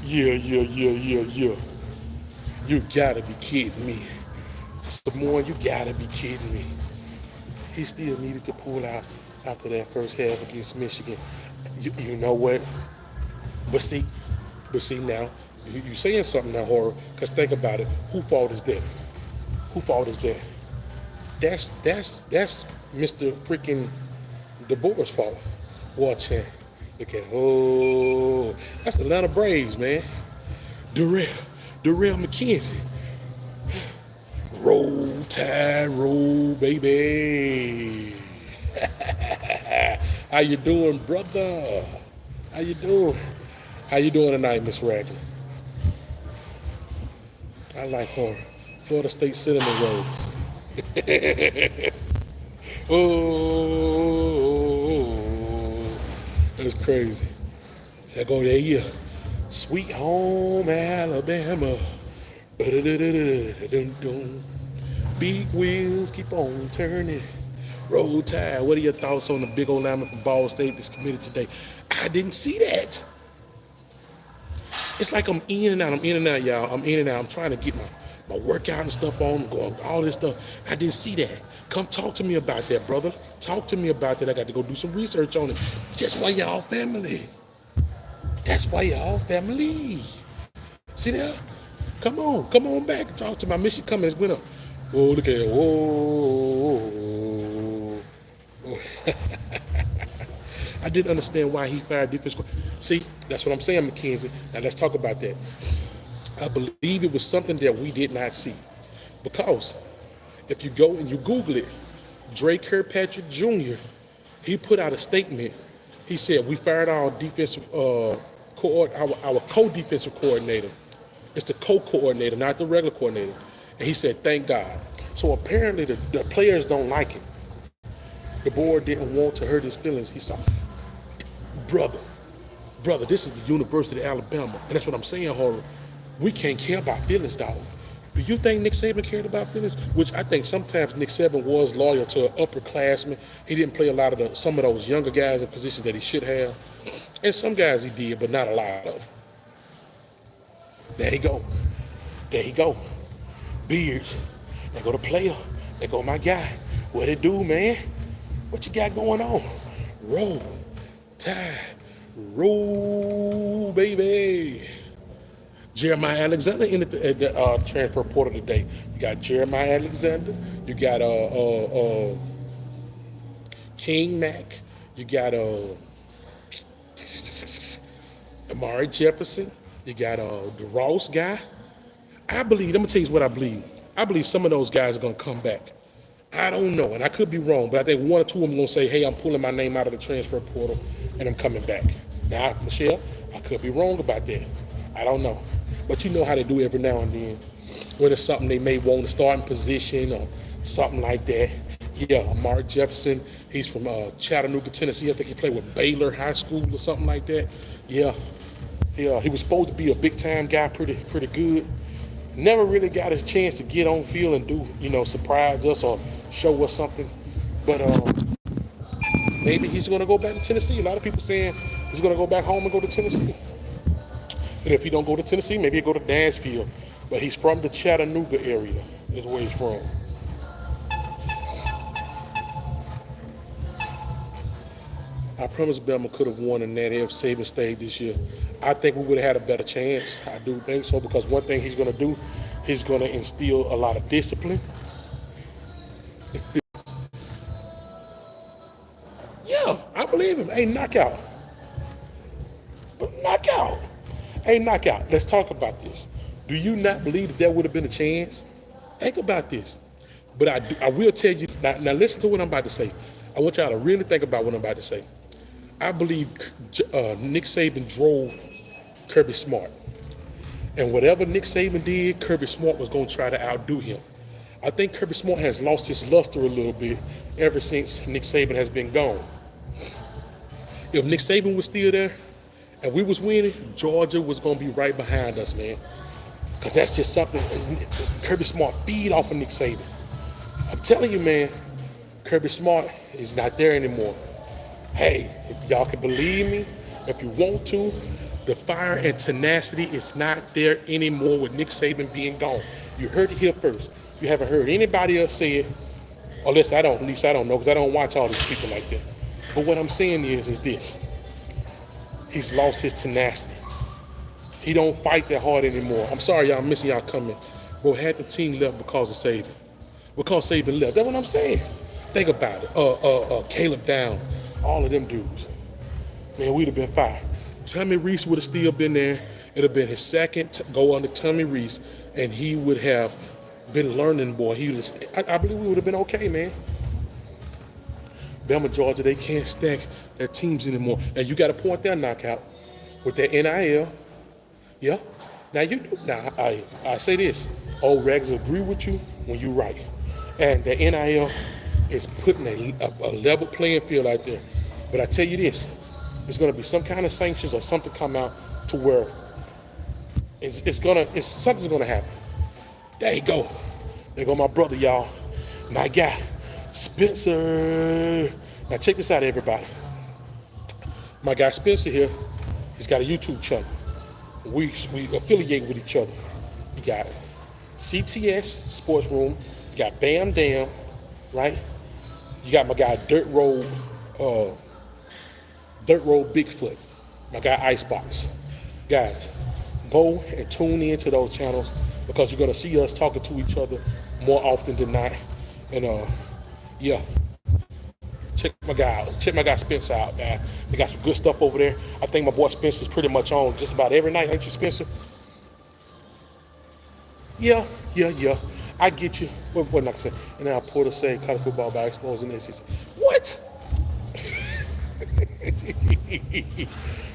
Yeah. You gotta be kidding me. Samoan, you gotta be kidding me. He still needed to pull out after that first half against Michigan. You know what? But see now, you saying something now, horror, because think about it. Whose fault is that? Whose fault is that? That's Mr. freaking DeBoer's fault. Watch him. Look at it. That's the Atlanta Braves, man. Darrell McKenzie. Roll Tide, roll, baby. How you doing, brother? How you doing? How you doing tonight, Miss Ragland? I like her. Florida State cinnamon roll. That's crazy. I go there, yeah. Sweet home Alabama. Big wheels keep on turning. Roll Tide. What are your thoughts on the big old lineman from Ball State that's committed today? I didn't see that. It's like I'm in and out, y'all. I'm in and out. I'm trying to get my workout and stuff on, going all this stuff. I didn't see that. Come talk to me about that, brother. Talk to me about that. I got to go do some research on it. That's why y'all family. That's why y'all family. See that? Come on back and talk to my Michigan Cummings went up. Oh, look at it. Whoa. I didn't understand why he fired defense. See, that's what I'm saying, McKenzie. Now let's talk about that. I believe it was something that we did not see. Because if you go and you Google it, Dre Kirkpatrick Jr., he put out a statement. He said, we fired our defensive our co-defensive coordinator. It's the co-coordinator, not the regular coordinator. And he said, thank God. So apparently the players don't like it. The board didn't want to hurt his feelings. He said, brother, this is the University of Alabama. And that's what I'm saying, horror. We can't care about feelings, dog. Do you think Nick Saban cared about feelings? Which I think sometimes Nick Saban was loyal to an upperclassman. He didn't play a lot of some of those younger guys in positions that he should have. And some guys he did, but not a lot of them. There he go. Beards. There go the player. There go my guy. What it do, man? What you got going on? Roll Tide. Roll, baby. Jeremiah Alexander in the transfer portal today. You got Jeremiah Alexander. You got King Mack. You got Amari Jefferson. You got the Ross guy. I believe, let me tell you what I believe. I believe some of those guys are going to come back. I don't know, and I could be wrong, but I think one or two of them are going to say, hey, I'm pulling my name out of the transfer portal, and I'm coming back. Now, Michelle, I could be wrong about that. I don't know. But you know how they do every now and then. When it's something they may want to start in position or something like that. Yeah, Mark Jefferson, he's from Chattanooga, Tennessee. I think he played with Baylor High School or something like that. Yeah, he was supposed to be a big-time guy, pretty good. Never really got a chance to get on field and do, surprise us or show us something. But maybe he's going to go back to Tennessee. A lot of people saying he's going to go back home and go to Tennessee. And if he don't go to Tennessee, maybe he'll go to Nashville. But he's from the Chattanooga area, is where he's from. I promise Bama could have won in that if Saban stayed this year. I think we would have had a better chance. I do think so, because one thing he's going to do, he's going to instill a lot of discipline. Yeah, I believe him. Hey, knockout. Knockout. Hey, knockout. Let's talk about this. Do you not believe that there would have been a chance? Think about this. But I will tell you, now listen to what I'm about to say. I want y'all to really think about what I'm about to say. I believe Nick Saban drove Kirby Smart. And whatever Nick Saban did, Kirby Smart was going to try to outdo him. I think Kirby Smart has lost his luster a little bit ever since Nick Saban has been gone. If Nick Saban was still there and we was winning, Georgia was going to be right behind us, man. Because that's just something Kirby Smart feed off of Nick Saban. I'm telling you, man, Kirby Smart is not there anymore. Hey, if y'all can believe me, if you want to, the fire and tenacity is not there anymore with Nick Saban being gone. You heard it here first. You haven't heard anybody else say it, or at least I don't know, because I don't watch all these people like that. But what I'm saying is this. He's lost his tenacity. He don't fight that hard anymore. I'm sorry, y'all, I'm missing y'all coming. Bro, had the team left because of Saban. Because Saban left. That's what I'm saying. Think about it. Caleb Down, all of them dudes. Man, we'd have been fine. Tommy Reese would have still been there. It would have been his second go under Tommy Reese, and he would have been learning, boy. I believe we would have been okay, man. Bama, Georgia, they can't stack their teams anymore. And you got a point there, knockout, with that NIL. Yeah. Now you do. Now I say this. Old Rags agree with you when you right. And the NIL is putting a level playing field out there. But I tell you this, there's going to be some kind of sanctions or something come out to where something's going to happen. There you go. There go my brother, y'all. My guy, Spencer. Now check this out, everybody. My guy Spencer here, he's got a YouTube channel. We affiliate with each other. You got CTS Sports Room. You got Bam Dam, right? You got my guy Dirt Road Bigfoot. My guy Icebox. Guys, go and tune in to those channels because you're gonna see us talking to each other more often than not. And yeah. Check my guy out. Check my guy Spencer out, man. They got some good stuff over there. I think my boy Spencer's pretty much on just about every night, ain't you, Spencer? Yeah. I get you. What not to say? And now Porter said college football by exposing this. He said, what?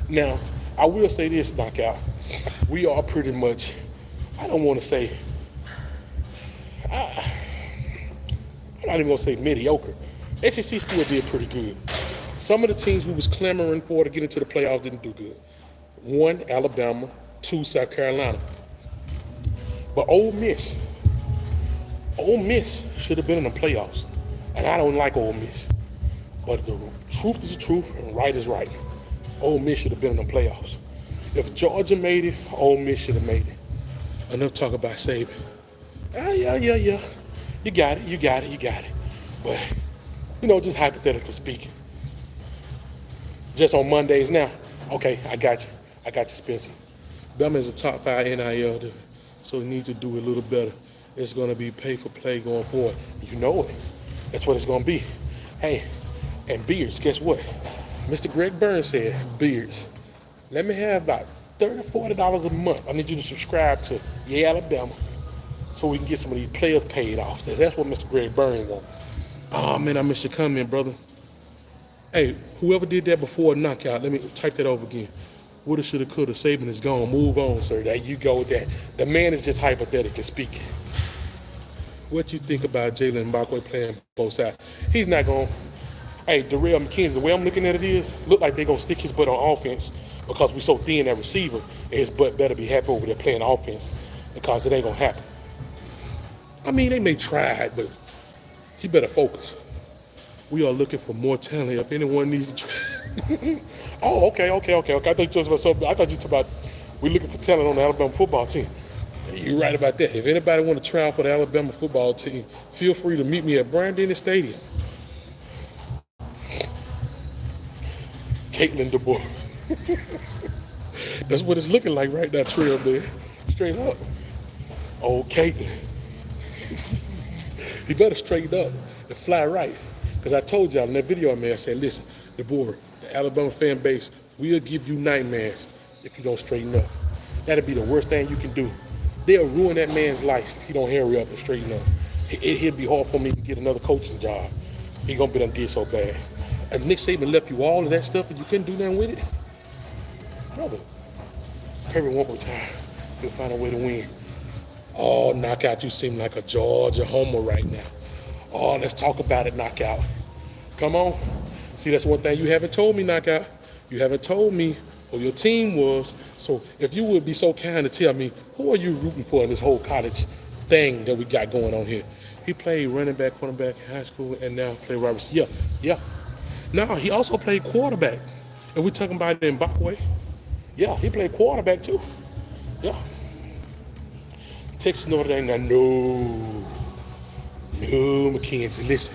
Now, I will say this, knockout. We are pretty much, I don't want to say, I'm not even going to say mediocre. SEC still did pretty good. Some of the teams we was clamoring for to get into the playoffs didn't do good. 1, Alabama. 2, South Carolina. But Ole Miss should have been in the playoffs. And I don't like Ole Miss. But the truth is the truth and right is right. Ole Miss should have been in the playoffs. If Georgia made it, Ole Miss should have made it. Enough talk about Saban. Yeah. You got it. But, just hypothetically speaking. Just on Mondays now? Okay, I got you. I got you, Spencer. Bama is a top 5 NIL, so he needs to do a little better. It's going to be pay for play going forward. You know it. That's what it's going to be. Hey, and Beards, guess what? Mr. Greg Burns said, Beards, let me have about $30, $40 a month. I need you to subscribe to Yeah Alabama so we can get some of these players paid off. That's what Mr. Greg Burns wants. Oh, man, I missed your comment, brother. Hey, whoever did that before knockout, let me type that over again. Woulda, shoulda, coulda, Saban is gone. Move on, sir. There you go with that. The man is just hypothetically speaking. What you think about Jalen and Mbakwe playing both sides? He's not going to. Hey, Darrell McKenzie, the way I'm looking at it is, look like they're going to stick his butt on offense because we so thin at receiver, and his butt better be happy over there playing offense because it ain't going to happen. I mean, they may try it, but he better focus. We are looking for more talent. If anyone needs to try. Oh, okay. I thought you were talking about something. I thought you were talking about we're looking for talent on the Alabama football team. You're right about that. If anybody want to try out for the Alabama football team, feel free to meet me at Bryant Dennis Stadium. Caitlin DeBoer. That's what it's looking like right now, Trail, man. Straight up. Oh, Caitlin. He better straighten up and fly right. Because I told y'all in that video I made, I said, listen, DeBoer, the Alabama fan base, we'll give you nightmares if you don't straighten up. That'll be the worst thing you can do. They'll ruin that man's life if he don't hurry up and straighten up. It'll be hard for me to get another coaching job. He gonna be done did so bad. And Nick Saban left you all of that stuff and you couldn't do nothing with it? Brother, Kirby won't retire. He'll find a way to win. Oh, knockout, you seem like a Georgia homer right now. Oh, let's talk about it, knockout. Come on. See, that's one thing you haven't told me, knockout. You haven't told me who your team was. So if you would be so kind to tell me, who are you rooting for in this whole college thing that we got going on here? He played running back, cornerback in high school, and now play wide receiver. Yeah. No, he also played quarterback. And we're talking about it in Mbakwe. Yeah, he played quarterback too. Yeah. Texas Notre Dame, now no, McKenzie, listen.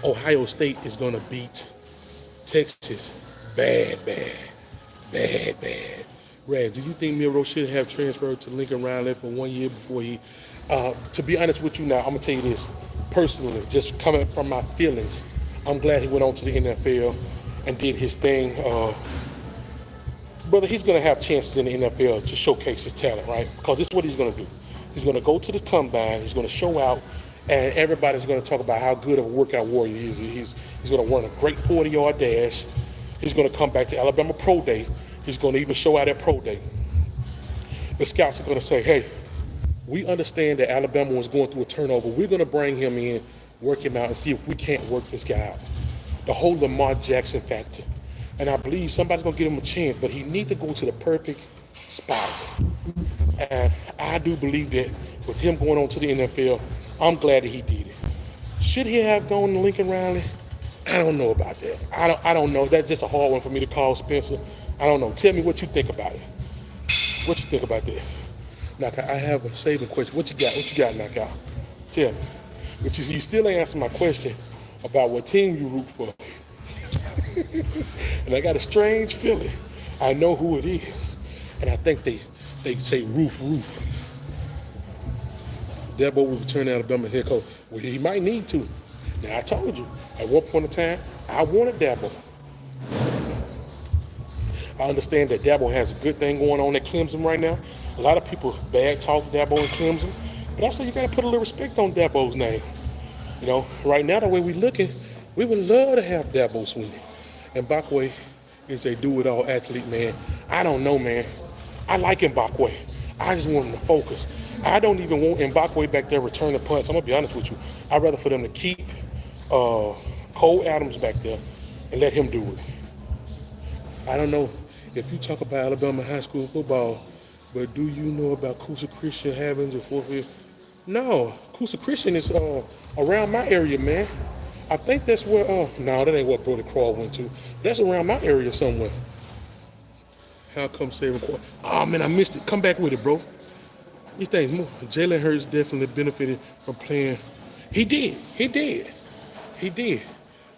Ohio State is going to beat Texas bad. Rad, do you think Milroe should have transferred to Lincoln Riley for 1 year before he, to be honest with you now, I'm going to tell you this, personally, just coming from my feelings, I'm glad he went on to the NFL and did his thing. Brother, he's going to have chances in the NFL to showcase his talent, right? Because this is what he's going to do. He's going to go to the combine, he's going to show out, and everybody's going to talk about how good of a workout warrior he is. He's going to run a great 40-yard dash. He's going to come back to Alabama Pro Day. He's going to even show out at Pro Day. The scouts are going to say, hey, we understand that Alabama was going through a turnover. We're going to bring him in, work him out, and see if we can't work this guy out. The whole Lamar Jackson factor. And I believe somebody's going to give him a chance, but he needs to go to the perfect spot. And I do believe that with him going on to the NFL, I'm glad that he did it. Should he have gone to Lincoln Riley? I don't know about that. I don't know. That's just a hard one for me to call, Spencer. I don't know. Tell me what you think about it. What you think about that? Knockout, I have a Saban question. What you got, Knockout? Tell me. But you still ain't answering my question about what team you root for. And I got a strange feeling. I know who it is. And I think they say roof. Dabo will return to Alabama head coach. Well, he might need to. Now, I told you, at one point in time, I wanted Dabo. I understand that Dabo has a good thing going on at Clemson right now. A lot of people bad talk Dabo and Clemson. But I say you got to put a little respect on Dabo's name. You know, right now, the way we looking, we would love to have Dabo swinging. And Mbakwe is a do-it-all athlete, man. I don't know, man. I like Mbakwe. I just want him to focus. I don't even want Mbakwe back there returning punts. I'm going to be honest with you. I'd rather for them to keep Cole Adams back there and let him do it. I don't know if you talk about Alabama high school football, but do you know about Coosa Christian having the forfeit? No, Coosa Christian is around my area, man. I think that's where, no, that ain't what Brody Crawl went to. That's around my area somewhere. How come Saban Quarter? Oh, man, I missed it. Come back with it, bro. These things move. Jalen Hurts definitely benefited from playing. He did.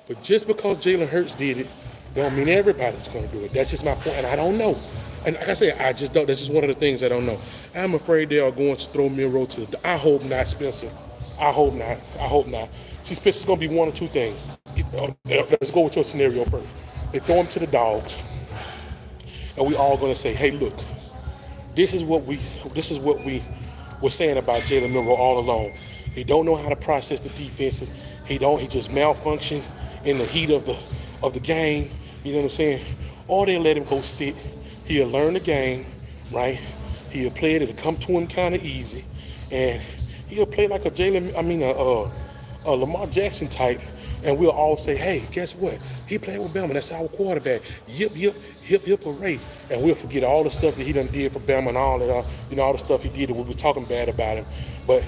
But just because Jalen Hurts did it Don't mean everybody's going to do it. That's just my point, and I don't know. And like I said, I just don't. That's just one of the things I don't know. I'm afraid they are going to throw Milroe to the. I hope not, Spencer. I hope not. I hope not. See, Spencer's going to be one of two things. Let's go with your scenario first. They throw him to the dogs, and we all going to say, "Hey, look, this is what we were saying about Jalen Milroe all along. He don't know how to process the defenses. He just malfunction in the heat of the game. You know what I'm saying? Or they let him go sit. He'll learn the game, right? He'll play it. It'll come to him kind of easy, and he'll play like a Lamar Jackson type. And we'll all say, hey, guess what? He played with Bama. That's our quarterback. Yip, yip, hip, hip, hooray. And we'll forget all the stuff that he done did for Bama and all that, all the stuff he did that we were talking bad about him. But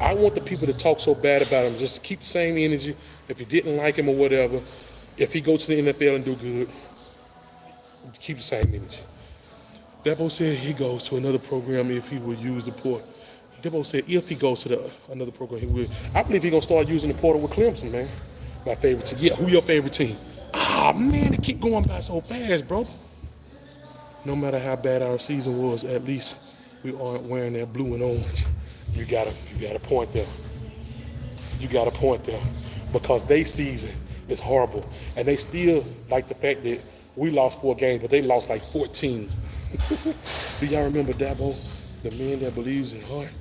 I want the people to talk so bad about him just keep the same energy. If you didn't like him or whatever, if he goes to the NFL and do good, keep the same energy. Debo said he goes to another program if he would use the portal. Debo said if he goes to another program, he will. I believe he's going to start using the portal with Clemson, man. My favorite team. Yeah, who your favorite team? Man, they keep going by so fast, bro. No matter how bad our season was, at least we aren't wearing that blue and orange. You got a point there. You got a point there. Because their season is horrible. And they still like the fact that we lost 4 games, but they lost like 14. Do y'all remember Dabo? The man that believes in heart?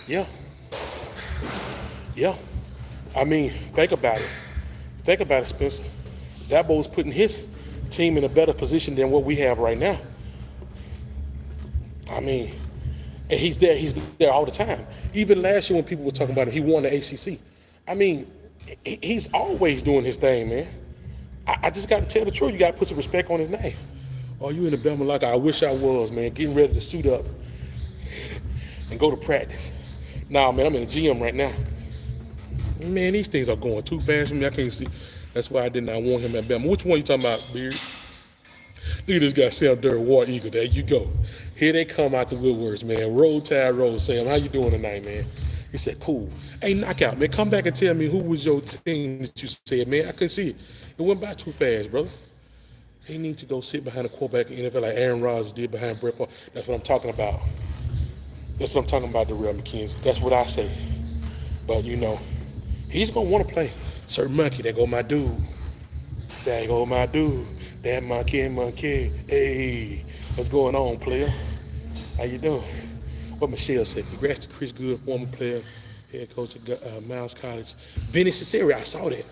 Yeah. Yeah. I mean, think about it. Think about it, Spencer. Dabo's putting his team in a better position than what we have right now. I mean, and he's there all the time. Even last year when people were talking about him, he won the ACC. I mean, he's always doing his thing, man. I just got to tell the truth. You got to put some respect on his name. Oh, you in the Bama locker? I wish I was, man. Getting ready to suit up and go to practice. Nah, man, I'm in the gym right now. Man, these things are going too fast for me. I can't see. That's why I did not want him at Bama. Which one you talking about, Beard? Look at this guy, Sam Durr, War Eagle. There you go. Here they come out the woodworks, man. Roll Tide Roll. Sam, how you doing tonight, man? He said, cool. Hey, knockout, man. Come back and tell me who was your team that you said, man. I couldn't see it. It went by too fast, brother. He needs to go sit behind a quarterback in the NFL like Aaron Rodgers did behind Brett Favre. That's what I'm talking about. That's what I'm talking about, Darrell McKenzie. That's what I say. But, he's going to want to play. Sir Monkey, there go my dude. There go my dude. That monkey. Hey, what's going on, player? How you doing? What Michelle said. Congrats to Chris Good, former player, head coach at Miles College. Vinny Ciceri, I saw that.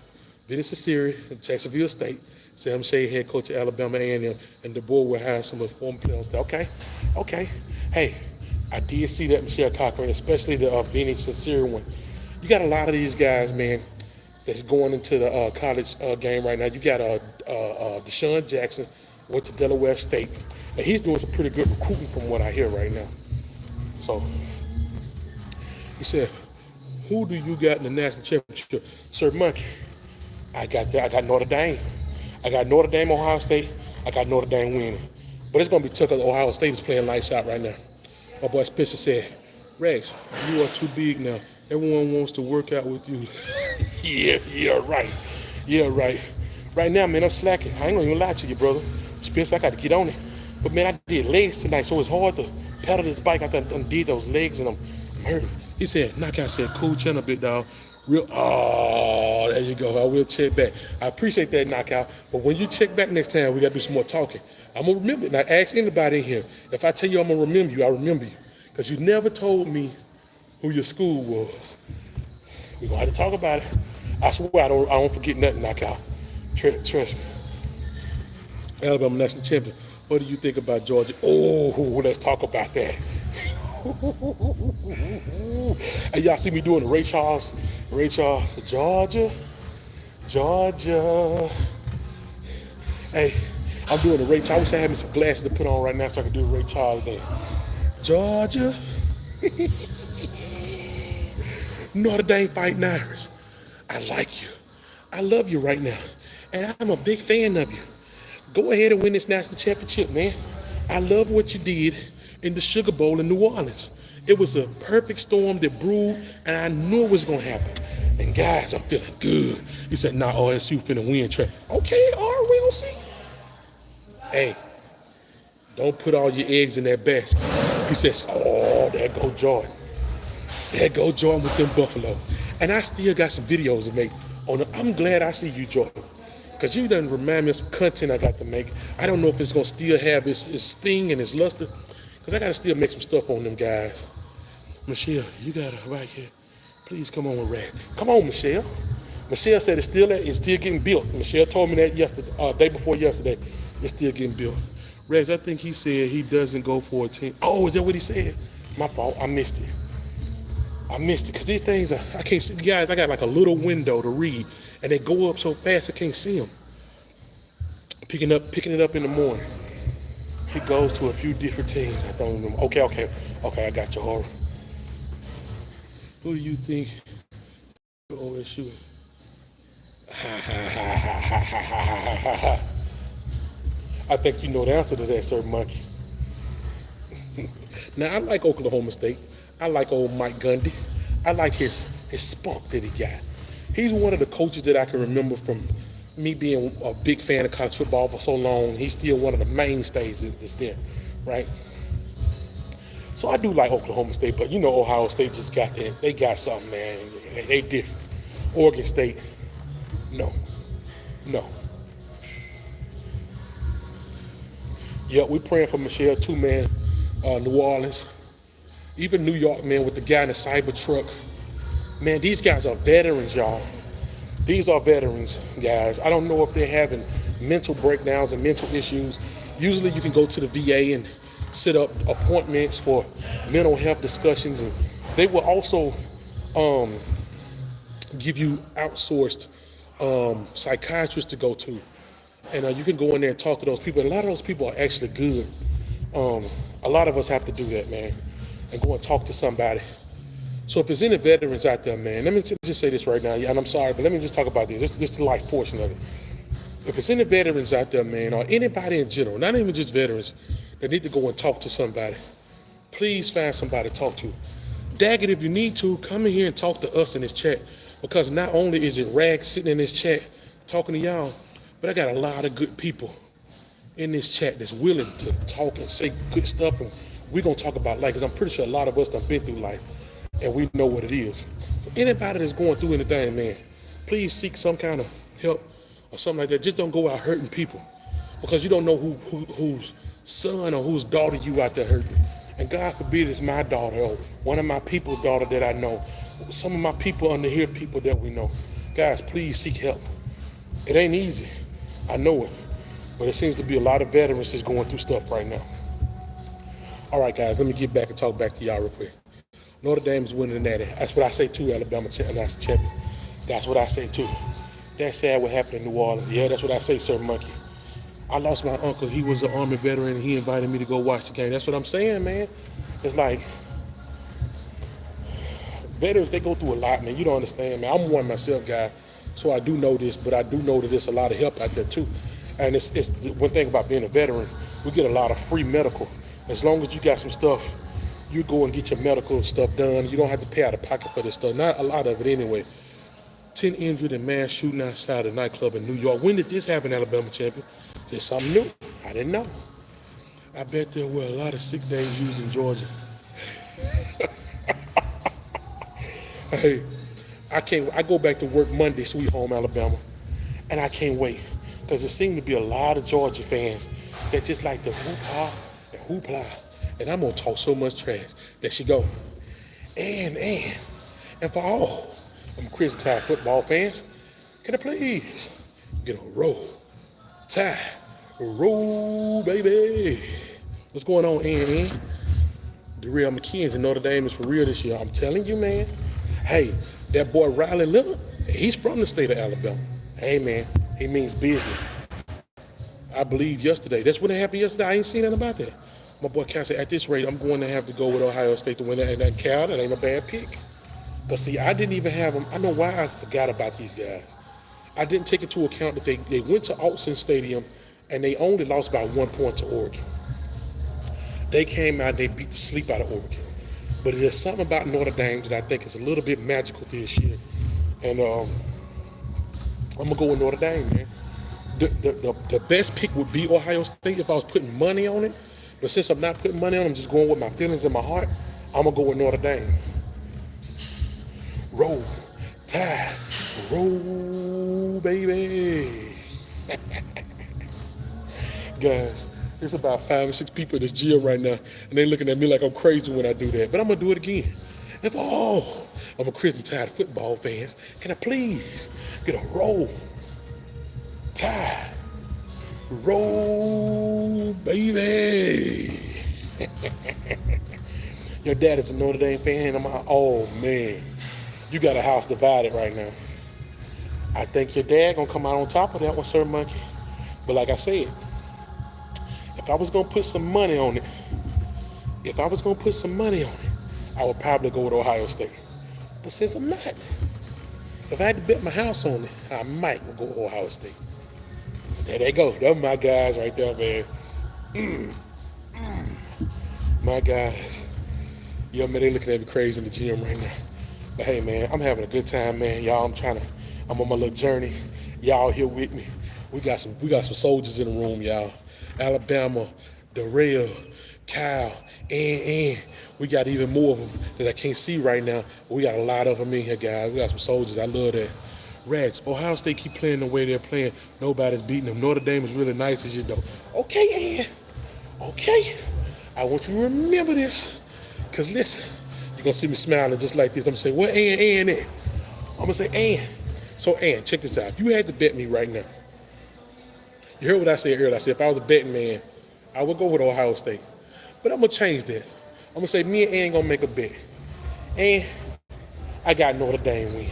Vinny Ciceri, Jacksonville State. Sam Shea, head coach at Alabama A&M, and the board will hire some of the former players. Okay. Hey, I did see that Michelle Cochran, especially the Vinny Ciceri one. You got a lot of these guys, man, that's going into the college game right now. You got Deshaun Jackson, went to Delaware State, and he's doing some pretty good recruiting from what I hear right now. So, he said, who do you got in the national championship? Sir Monkey, I got Notre Dame. I got Notre Dame, Ohio State. I got Notre Dame winning. But it's going to be tough because Ohio State is playing lights out right now. My boy Spencer said, Rex, you are too big now. Everyone wants to work out with you. Yeah, right. Right now, man, I'm slacking. I ain't gonna even lie to you, brother. Spencer, I got to get on it. But, man, I did legs tonight, so it's hard to pedal this bike. I did those legs, and I'm hurting. He said, Knockout said, cool channel, big dog. There you go. I will check back. I appreciate that, Knockout. But when you check back next time, we got to do some more talking. I'm going to remember it. Now, ask anybody in here. If I tell you I'm going to remember you, I remember you. Because you never told me who your school was. We're going to have to talk about it. I swear I don't forget nothing, Knockout. Trust me. Alabama national champion. What do you think about Georgia? Oh, let's talk about that. And y'all see me doing the Ray Charles, Georgia. Hey, I'm doing the Ray Charles. I wish I had me some glasses to put on right now so I can do the Ray Charles thing. Georgia. Notre Dame fighting Irish. I like you. I love you right now. And I'm a big fan of you. Go ahead and win this national championship, man. I love what you did in the Sugar Bowl in New Orleans. It was a perfect storm that brewed, and I knew it was going to happen. And guys, I'm feeling good. He said, nah, OSU finna win track. Okay, all right, we gonna see. Hey, don't put all your eggs in that basket. He says, oh, there go Jordan. There go Jordan with them Buffalo. And I still got some videos to make. I'm glad I see you, Jordan. Because you done remind me of some content I got to make. I don't know if it's going to still have its sting and its luster. Because I got to still make some stuff on them guys. Michelle, you got to, right here. Please come on with Rag. Come on, Michelle. Michelle said it's still getting built. Michelle told me that day before yesterday. It's still getting built. Rex, I think he said he doesn't go for a team. Oh, is that what he said? My fault. I missed it. Because these things, I can't see. Guys, I got like a little window to read. And they go up so fast I can't see them. Picking it up in the morning. He goes to a few different teams. I don't remember. Okay, I got you, Horror. Who do you think OSU? I think you know the answer to that, Sir Monkey. Now, I like Oklahoma State. I like old Mike Gundy. I like his spunk that he got. He's one of the coaches that I can remember from me being a big fan of college football for so long. He's still one of the mainstays that's there, right? So I do like Oklahoma State, but you know Ohio State just got that. They got something, man. They different. Oregon State, no. Yeah, we're praying for Michelle too, man. New Orleans, even New York, man, with the guy in the cyber truck. Man, these guys are veterans, y'all. These are veterans, guys. I don't know if they're having mental breakdowns and mental issues. Usually you can go to the VA and set up appointments for mental health discussions, and they will also give you outsourced psychiatrists to go to. And you can go in there and talk to those people. And a lot of those people are actually good. A lot of us have to do that, man, and go and talk to somebody. So if there's any veterans out there, man, let me just say this right now, and I'm sorry, but let me just talk about this. This is the life portion of it. If there's any veterans out there, man, or anybody in general, not even just veterans, that need to go and talk to somebody, please find somebody to talk to. Daggett, if you need to, come in here and talk to us in this chat, because not only is it Rag sitting in this chat talking to y'all, but I got a lot of good people in this chat that's willing to talk and say good stuff, and we're going to talk about life, because I'm pretty sure a lot of us have been through life, and we know what it is. Anybody that's going through anything, man, please seek some kind of help or something like that. Just don't go out hurting people, because you don't know whose son or whose daughter you out there hurting. And God forbid it's my daughter or one of my people's daughter that I know. Some of my people under here, people that we know. Guys, please seek help. It ain't easy. I know it. But it seems to be a lot of veterans that's going through stuff right now. All right, guys, let me get back and talk back to y'all real quick. Notre Dame is winning the Natty. That's what I say too, Alabama national champion. That's what I say too. That's sad what happened in New Orleans. Yeah, that's what I say, Sir Monkey. I lost my uncle. He was an Army veteran, and he invited me to go watch the game. That's what I'm saying, man. It's like, veterans, they go through a lot, man. You don't understand, man. I'm one myself, guy, so I do know this, but I do know that there's a lot of help out there, too. And it's one thing about being a veteran, we get a lot of free medical. As long as you got some stuff, you go and get your medical stuff done. You don't have to pay out of pocket for this stuff. Not a lot of it anyway. 10 injured in mass shooting outside a nightclub in New York. When did this happen, Alabama champion? Is this something new? I didn't know. I bet there were a lot of sick days used in Georgia. Hey, I go back to work Monday, sweet home Alabama, and I can't wait, because there seem to be a lot of Georgia fans that just like to hoop-ha and hoopla, and I'm gonna talk so much trash. There she go. And for all Crimson Tide football fans, can I please get a roll? Tide, roll, baby. What's going on, Ann? Darrell McKenzie, Notre Dame is for real this year. I'm telling you, man. Hey, that boy Riley Little, he's from the state of Alabama. Hey, man, he means business. I believe yesterday. That's what happened yesterday. I ain't seen nothing about that. My boy Cal said, at this rate, I'm going to have to go with Ohio State to win that. And that Cal, that ain't a bad pick. But see, I didn't even have them. I know why I forgot about these guys. I didn't take into account that they went to Autzen Stadium and they only lost by 1 point to Oregon. They came out and they beat the sleep out of Oregon. But there's something about Notre Dame that I think is a little bit magical this year. And I'm gonna go with Notre Dame, man. The best pick would be Ohio State if I was putting money on it. But since I'm not putting money on it, I'm just going with my feelings in my heart. I'm gonna go with Notre Dame. Roll, Tide, roll, baby. Guys, there's about 5 or 6 people in this gym right now, and they looking at me like I'm crazy when I do that. But I'm gonna do it again. I'm a Crimson Tide football fans. Can I please get a roll, Tide, roll, baby? Your dad is a Notre Dame fan, and I'm like, oh man, you got a house divided right now. I think your dad gonna come out on top of that one, Sir Monkey. But like I said, if I was gonna put some money on it, I would probably go with Ohio State. But since I'm not, if I had to bet my house on it, I might go with Ohio State. There they go. Those my guys right there, man. My guys. Yeah, man, they looking at me crazy in the gym right now. But hey, man, I'm having a good time, man. Y'all, I'm on my little journey. Y'all here with me. We got some soldiers in the room, y'all. Alabama, Darrell, Kyle, and we got even more of them that I can't see right now. But we got a lot of them in here, guys. We got some soldiers. I love that. Rats, Ohio State keep playing the way they're playing. Nobody's beating them. Notre Dame is really nice, as you know. Okay, Ann. Okay. I want you to remember this. Because listen, you're going to see me smiling just like this. I'm going to say, what Ann at? I'm going to say, Ann. So, Ann, check this out. If you had to bet me right now, you heard what I said earlier. I said if I was a betting man, I would go with Ohio State. But I'm going to change that. I'm going to say me and Ann going to make a bet. And I got Notre Dame win.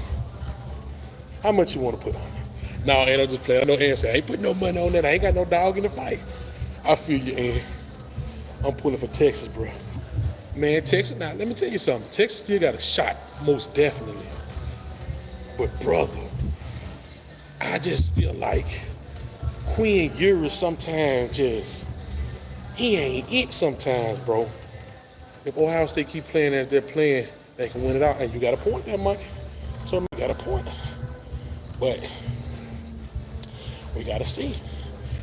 How much you want to put on it? No, Ann, I'm just playing. I know Ann said, I ain't putting no money on that. I ain't got no dog in the fight. I feel you, Ann. I'm pulling for Texas, bro. Man, Texas, now, let me tell you something. Texas still got a shot, most definitely. But, brother, I just feel like Quinn Ewers sometimes he ain't it sometimes, bro. If Ohio State keep playing as they're playing, they can win it out. And you got a point there, Monkey. So you got a point. But we got to see.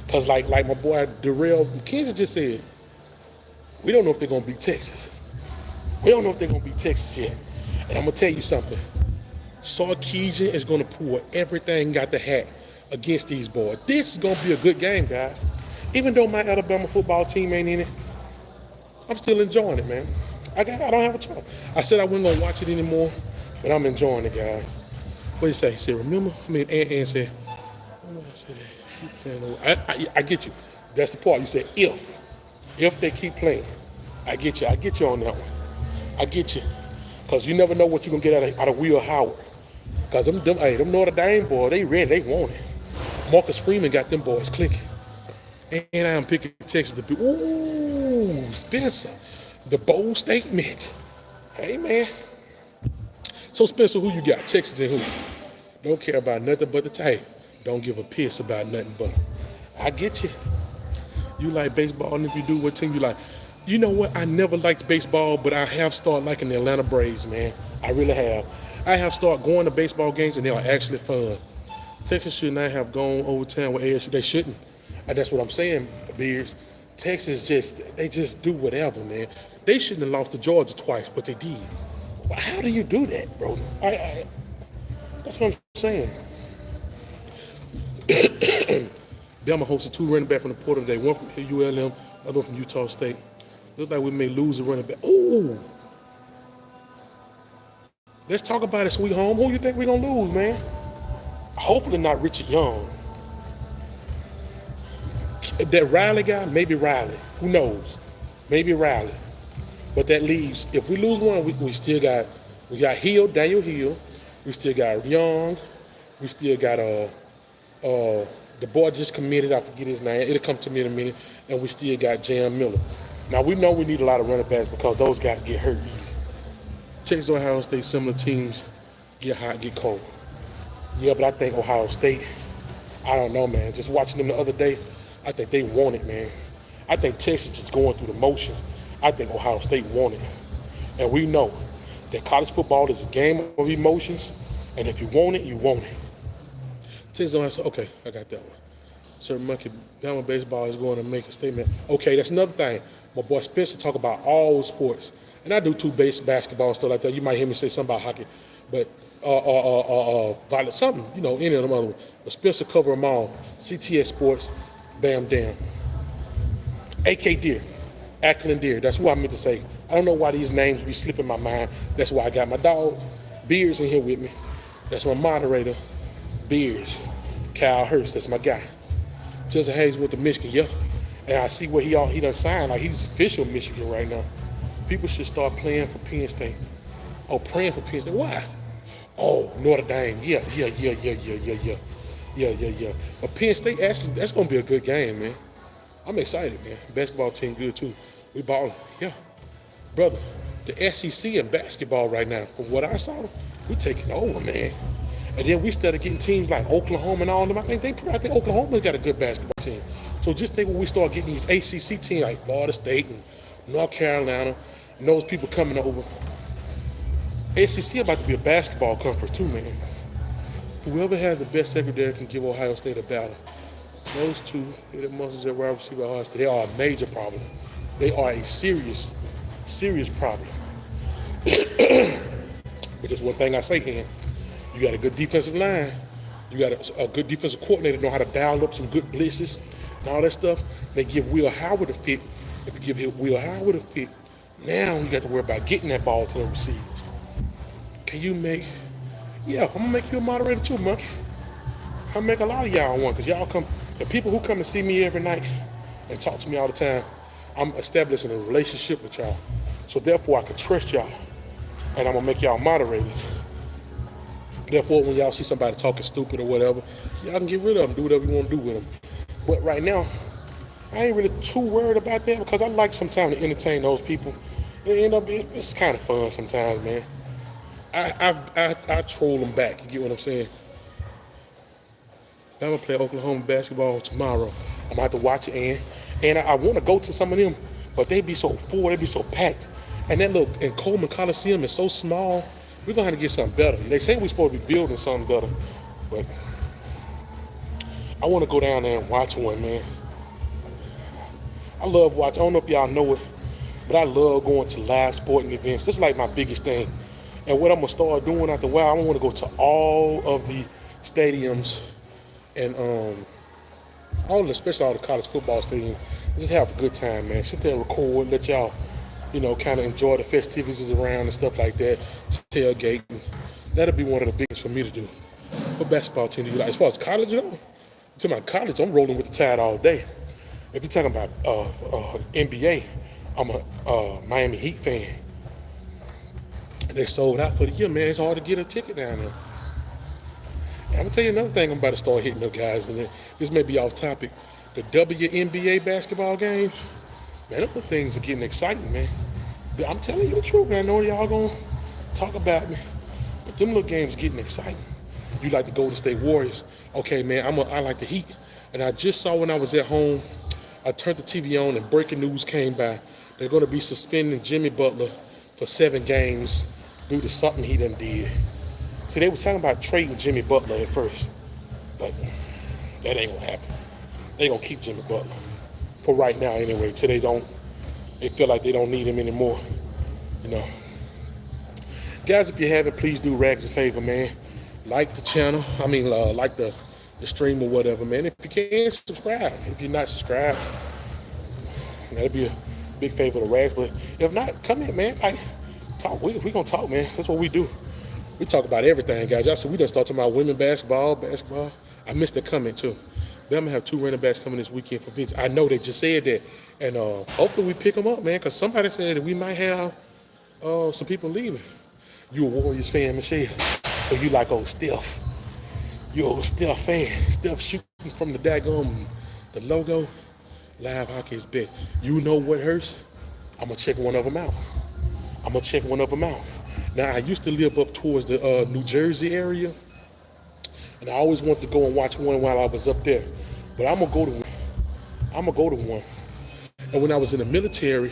Because like my boy Darrell McKenzie just said, we don't know if they're going to beat Texas. We don't know if they're going to beat Texas yet. And I'm going to tell you something. Sarkisian is going to pour everything got the hat against these boys. This is going to be a good game, guys. Even though my Alabama football team ain't in it, I'm still enjoying it, man. I don't have a choice. I said I wasn't going to watch it anymore, but I'm enjoying it, guys. What did he say? He said, remember? Ann said, I get you. That's the part. You said if they keep playing. I get you on that one. I get you. Because you never know what you're going to get out of Will Howard. Because them Notre Dame boys, they ready, they want it. Marcus Freeman got them boys clicking. And I'm picking Texas to be, ooh, Spencer, the bold statement. Hey, man. So, Spencer, who you got? Texas and who? Don't care about nothing but the type. Don't give a piss about nothing but. I get you. You like baseball, and if you do, what team you like? You know what? I never liked baseball, but I have started liking the Atlanta Braves, man. I really have. I have started going to baseball games, and they are actually fun. Texas should not have gone overtime with ASU. They shouldn't. And that's what I'm saying, Beers. Texas they just do whatever, man. They shouldn't have lost to Georgia twice, but they did. Well, how do you do that, bro? That's what I'm saying. Bama hosted 2 running back from the portal today. One from ULM, other one from Utah State. Looks like we may lose a running back. Ooh. Let's talk about it, sweet home. Who you think we're going to lose, man? Hopefully not Richard Young. That Riley guy, maybe Riley. Who knows? Maybe Riley. But that leaves, if we lose one, we still got, Hill, Daniel Hill. We still got Young. We still got the boy just committed, I forget his name. It'll come to me in a minute. And we still got Jan Miller. Now, we know we need a lot of running backs because those guys get hurt easy. Texas, Ohio State, similar teams, get hot, get cold. Yeah, but I think Ohio State, I don't know, man. Just watching them the other day, I think they want it, man. I think Texas is going through the motions. I think Ohio State want it. And we know that college football is a game of emotions. And if you want it, you want it. Teams don't say, okay, I got that one. Sir Monkey, Bama baseball is going to make a statement. Okay, that's another thing. My boy Spencer talk about all sports. And I do too, basketball and stuff like that. You might hear me say something about hockey. But, violet, something, any of them other ones. But Spencer cover them all. CTS Sports, Bam Damn. AK Deer, Ackland Deer. That's what I meant to say. I don't know why these names be slipping my mind. That's why I got my dog, Beers, in here with me. That's my moderator, Beers. Kyle Hurst, that's my guy. Justin Hayes went to Michigan, yeah. And I see where he done signed. Like, he's official Michigan right now. People should start playing for Penn State. Oh, praying for Penn State. Why? Oh, Notre Dame. Yeah. But Penn State, actually, that's going to be a good game, man. I'm excited, man. Basketball team good, too. We balling. Yeah. Brother, the SEC in basketball right now, from what I saw, we taking over, man. And then we started getting teams like Oklahoma and all of them. I think Oklahoma's got a good basketball team. So just think when we start getting these ACC teams like Florida State and North Carolina, and those people coming over. ACC about to be a basketball conference too, man. Whoever has the best secondary can give Ohio State a battle. Those two, the muscles that wide receiver Ohio State, they are a major problem. They are a serious problem. But there's one thing I say, Hen. You got a good defensive line. You got a good defensive coordinator know how to dial up some good blitzes and all that stuff. They give Will Howard a fit. If you give Will Howard a fit, now you got to worry about getting that ball to the receivers. Can you make? Yeah, I'm gonna make you a moderator too, Monkey. I'll make a lot of y'all one, because y'all come. The people who come and see me every night and talk to me all the time, I'm establishing a relationship with y'all. So therefore, I can trust y'all, and I'm gonna make y'all moderators. Therefore, when y'all see somebody talking stupid or whatever, y'all can get rid of them, do whatever you want to do with them. But right now, I ain't really too worried about that, because I like sometimes to entertain those people. It's kind of fun sometimes, man. I troll them back. You get what I'm saying? I'm gonna play Oklahoma basketball tomorrow. I'm gonna have to watch it, and I want to go to some of them, but they be so full, they be so packed, and that little in Coleman Coliseum is so small. We're gonna have to get something better. They say we're supposed to be building something better, but I want to go down there and watch one, man. I love watching. I don't know if y'all know it, but I love going to live sporting events. This is like my biggest thing. And what I'm gonna start doing after a while, I want to go to all of the stadiums and especially all the college football stadiums. Just have a good time, man. Sit there and record, let y'all, kind of enjoy the festivities around and stuff like that. Tailgate. That'll be one of the biggest for me to do. What basketball team do you like? As far as college, you're talking about college, I'm rolling with the Tide all day. If you're talking about NBA, I'm a Miami Heat fan. They sold out for the year, man. It's hard to get a ticket down there. And I'm going to tell you another thing I'm about to start hitting up, guys. And this may be off topic. The WNBA basketball games, man, those things are getting exciting, man. I'm telling you the truth, man. I know y'all going to talk about me. But them little games getting exciting. You like the Golden State Warriors. Okay, man, I like the Heat. And I just saw when I was at home, I turned the TV on and breaking news came by. They're going to be suspending Jimmy Butler for 7 games due to something he done did. See, they was talking about trading Jimmy Butler at first, but that ain't gonna happen. They gonna keep Jimmy Butler for right now anyway, till they feel like they don't need him anymore. Guys, if you haven't, please do Rags a favor, man. Like the channel. Like the stream or whatever, man. If you can, subscribe. If you're not subscribed, that'd be a big favor to Rags. But if not, come in, man. Talk. We gonna talk, man. That's what we do. We talk about everything, guys. Y'all see, we done start talking about women basketball. I missed a comment too. We're gonna have 2 running backs coming this weekend for Vince. I know they just said that, and hopefully we pick them up, man. Because somebody said that we might have some people leaving. You a Warriors fan, Michelle, or you like old Steph? You old Steph fan? Steph shooting from the daggone the logo. Live hockey is big. You know what hurts? I'm gonna check one of them out. Now, I used to live up towards the New Jersey area, and I always wanted to go and watch one while I was up there. But I'm gonna go to one. And when I was in the military,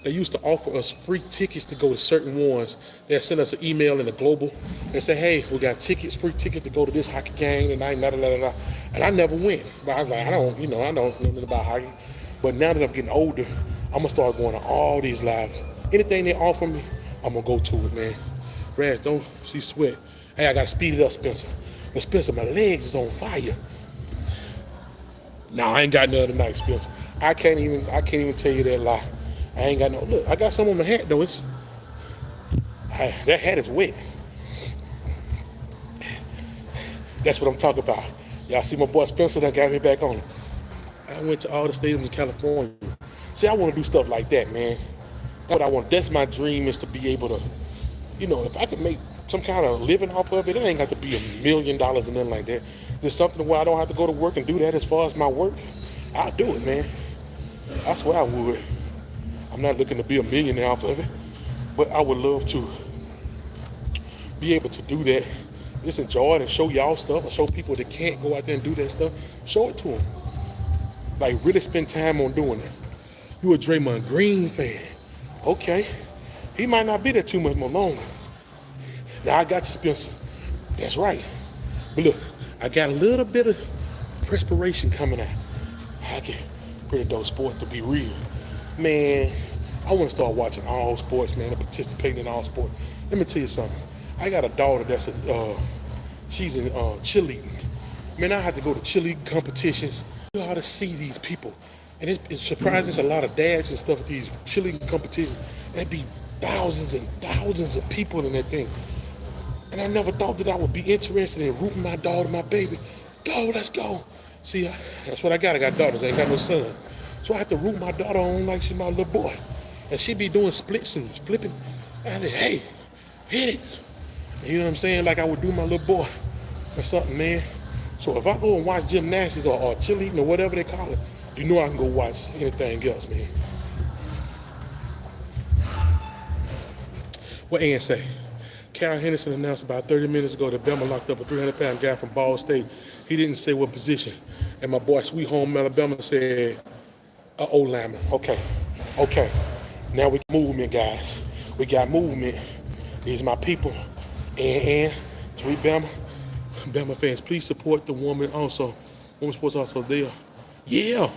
they used to offer us free tickets to go to certain ones. They'd send us an email in the global and say, hey, we got tickets, free tickets to go to this hockey game tonight, and I never went. But I was like, I don't know nothing about hockey. But now that I'm getting older, I'm gonna start going to all these lives. Anything they offer me, I'm gonna go to it, man. Raz, don't see sweat. Hey, I gotta speed it up, Spencer. But Spencer, my legs is on fire. Nah, I ain't got none tonight, Spencer. I can't even tell you that lie. I ain't got no. Look, I got some on my hat though. That hat is wet. That's what I'm talking about. Y'all see my boy Spencer that got me back on it. I went to all the stadiums in California. See, I want to do stuff like that, man. That's what I want. That's my dream, is to be able to, if I could make some kind of living off of it, it ain't got to be $1 million and nothing like that. There's something where I don't have to go to work and do that as far as my work. I'll do it, man. I swear I would. I'm not looking to be a millionaire off of it, but I would love to be able to do that. Just enjoy it and show y'all stuff, or show people that can't go out there and do that stuff. Show it to them. Like, really spend time on doing it. You a Draymond Green fan. Okay. He might not be there too much more longer. Now I got you, Spencer. That's right. But look, I got a little bit of perspiration coming out. I get pretty dope sports, to be real. Man, I want to start watching all sports, man, and participating in all sports. Let me tell you something. I got a daughter she's in cheerleading. Man, I have to go to cheerleading competitions. You know how to see these people. And it's surprising, there's a lot of dads and stuff at these cheerleading competitions. There'd be thousands and thousands of people in that thing. And I never thought that I would be interested in rooting my daughter, my baby. Go, let's go. See, that's what I got. I got daughters, I ain't got no son. So I have to root my daughter on like she's my little boy. And she be doing splits and flipping. I say, hey, hit it. And you know what I'm saying? Like I would do my little boy or something, man. So if I go and watch gymnastics or cheerleading or whatever they call it, you know I can go watch anything else, man. What Ann say? Cal Henderson announced about 30 minutes ago that Bama locked up a 300-pound guy from Ball State. He didn't say what position. And my boy Sweet Home Alabama said, O-lineman. Okay. Now we got movement, guys. We got movement. These are my people. And Sweet Bama fans, please support the woman also. Women sports also there. Yeah,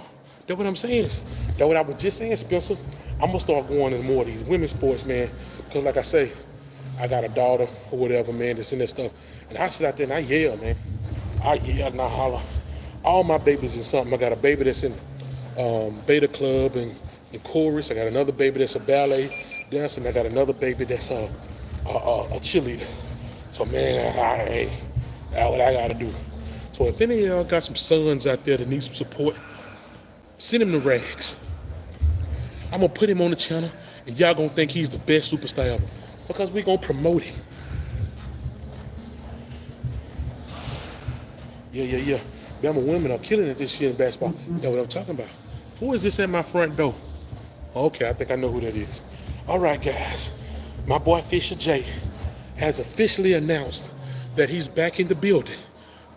that's what I'm saying. That's what I was just saying, Spencer. I'm going to start going into more of these women's sports, man. Because like I say, I got a daughter or whatever, man, that's in that stuff. And I sit out there and I yell, man. I yell and I holler. All my babies in something. I got a baby that's in Beta Club and chorus. I got another baby that's a ballet dancer. And I got another baby that's a cheerleader. So, man, that's what I got to do. So if any of y'all got some sons out there that need some support, send him the rags. I'm going to put him on the channel, and y'all going to think he's the best superstar ever. Because we going to promote him. Yeah. Bama women are killing it this year in basketball. That's what I'm talking about. Who is this at my front door? Okay, I think I know who that is. All right, guys. My boy Fisher J has officially announced that he's back in the building.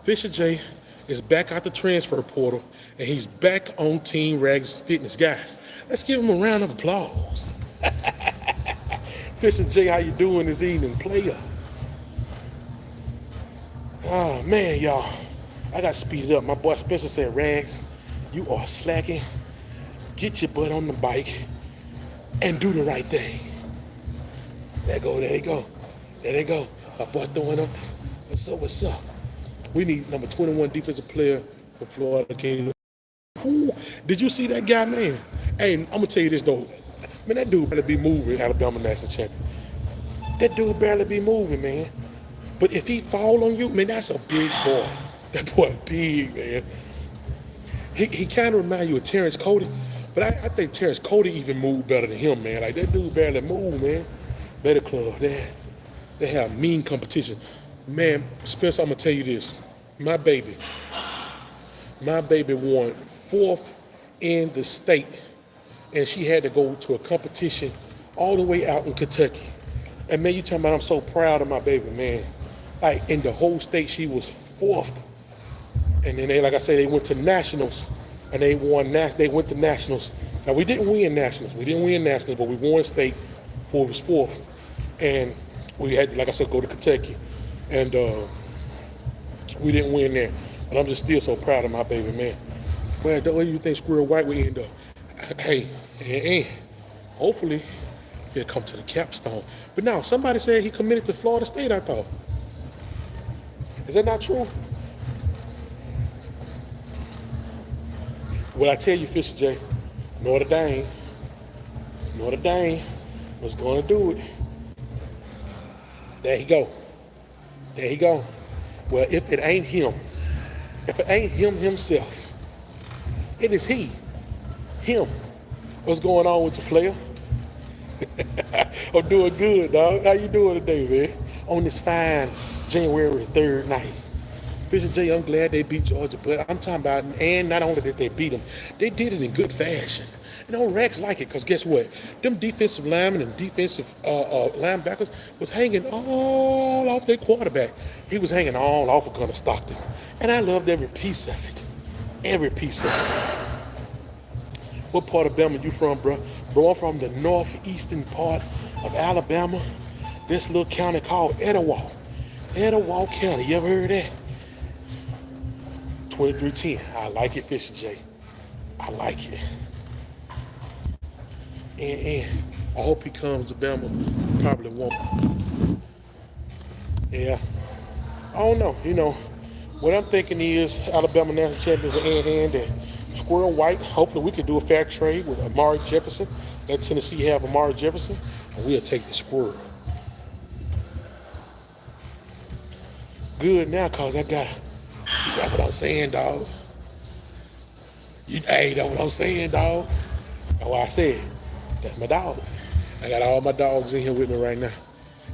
Fisher J is back out the transfer portal, and he's back on Team Rags Fitness. Guys, let's give him a round of applause. Fisher J, how you doing this evening, player? Oh, man, y'all. I got to speed it up. My boy Spencer said, Rags, you are slacking. Get your butt on the bike and do the right thing. There they go. My boy throwing up. What's up? We need number 21 defensive player for Florida. Did you see that guy, man? Hey, I'm going to tell you this, though. Man, that dude better be moving, Alabama national champion. That dude barely be moving, man. But if he fall on you, man, that's a big boy. That boy big, man. He kind of remind you of Terrence Cody, but I think Terrence Cody even moved better than him, man. Like, that dude barely move, man. Better club, they have mean competition. Man, Spencer, I'm going to tell you this. My baby won 4th in the state, and she had to go to a competition all the way out in Kentucky. And, man, you talking about I'm so proud of my baby, man. Like, in the whole state, she was 4th. And then, like I say, they went to nationals, and they went to nationals Now, we didn't win nationals. But we won state for it was fourth. And we had, like I said, go to Kentucky. And we didn't win there. But I'm just still so proud of my baby, man. Well, the way you think Squirrel White we end up? Hey, hopefully he'll come to the capstone. But now, somebody said he committed to Florida State, I thought. Is that not true? Well, I tell you, Fisher J, Notre Dame was going to do it. There he go. Well, if it ain't him himself, it is him. What's going on with the player? I'm doing good, dog. How you doing today, man? On this fine January 3rd night. Fisher J, I'm glad they beat Georgia, but I'm talking about, and not only did they beat them, they did it in good fashion. You know, Rex like it, because guess what? Them defensive linemen and defensive linebackers was hanging all off their quarterback. He was hanging all off of Gunnar Stockton. And I loved every piece of it. What part of Bama you from, bro? Bro, I'm from the northeastern part of Alabama. This little county called Etowah. Etowah County, you ever heard of that? 2310. I like it, Fisher J. I like it. And I hope he comes to Bama. Probably won't. Yeah. I don't know. You know, what I'm thinking is Alabama national champions are and Squirrel White. Hopefully we can do a fair trade with Amari Jefferson. Let Tennessee have Amari Jefferson, and we'll take the Squirrel. Good now, cause you got what I'm saying, dog. Hey, that's what I'm saying, dog. That's what I said. That's my dog. I got all my dogs in here with me right now.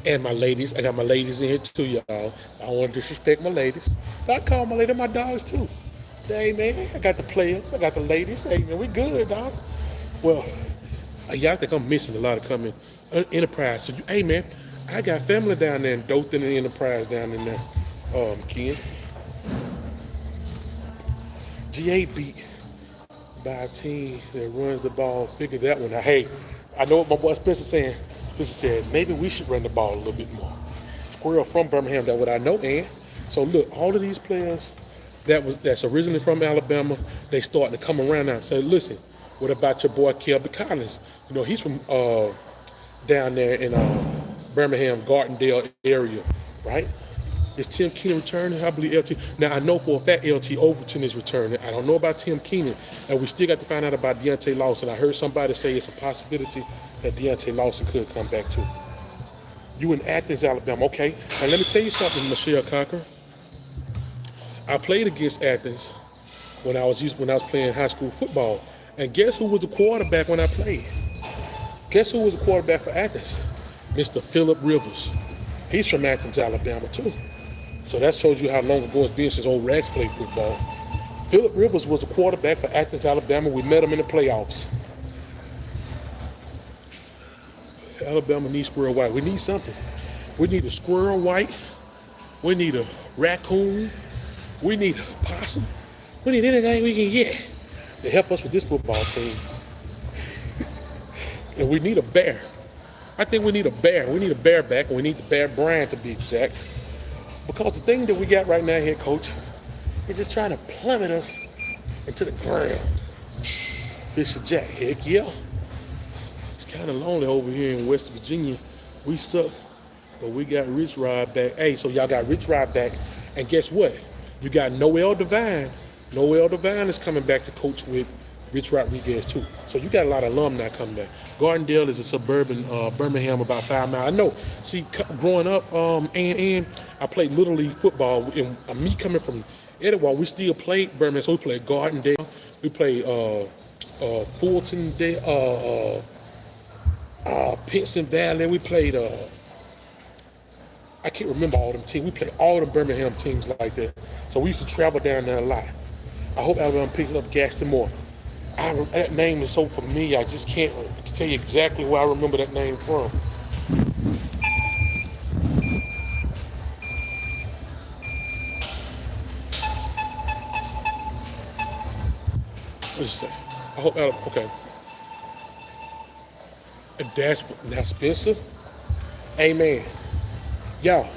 And my ladies. I got my ladies in here too, y'all. I don't want to disrespect my ladies. But I call my ladies my dogs too. Hey, man, I got the players. I got the ladies. Hey, man, we good, dog. Well, y'all think I'm missing a lot of coming. Enterprise. So, hey, man, I got family down there in Dothan and Enterprise down in there, Ken. GA beat by a team that runs the ball. Figure that one out. Hey, I know what my boy Spencer saying. Spencer said, maybe we should run the ball a little bit more. Squirrel from Birmingham, that's what I know, and so look, all of these players that's originally from Alabama, they starting to come around now and say, listen, what about your boy Kirby Collins? You know, he's from down there in Birmingham, Gardendale area, right? Is Tim Keenan returning? I believe LT. Now, I know for a fact LT Overton is returning. I don't know about Tim Keenan. And we still got to find out about Deontay Lawson. I heard somebody say it's a possibility that Deontay Lawson could come back too. You in Athens, Alabama. Okay. And let me tell you something, Michelle Cocker. I played against Athens when I was playing high school football. And guess who was the quarterback when I played? Guess who was the quarterback for Athens? Mr. Phillip Rivers. He's from Athens, Alabama too. So that shows you how long ago it's been since old Rags played football. Phillip Rivers was a quarterback for Athens, Alabama. We met him in the playoffs. Alabama needs Squirrel White. We need something. We need a Squirrel White. We need a raccoon. We need a possum. We need anything we can get to help us with this football team. And we need a bear. I think we need a bear. We need a bear back, and we need the bear brand to be exact. Because the thing that we got right now here, Coach, is just trying to plummet us into the ground. Fisher Jack, heck yeah. It's kind of lonely over here in West Virginia. We suck, but we got Rich Rod back. Hey, so y'all got Rich Rod back, and guess what? You got Noel Devine. Noel Devine is coming back to coach with Rich Rodriguez too. So you got a lot of alumni coming back. Gardendale is a suburban Birmingham, about 5 miles. I know. See, growing up, and I played Little League football. And me coming from Etowah, we still played Birmingham. So we played Gardendale. We played Fulton, Pinson Valley. We played, I can't remember all them teams. We played all the Birmingham teams like that. So we used to travel down there a lot. I hope Alabama picks up Gaston Moore. That name is so familiar, I just can't tell you exactly where I remember that name from. Let's see. I hope Alabama, okay. Now Spencer. Amen. Y'all,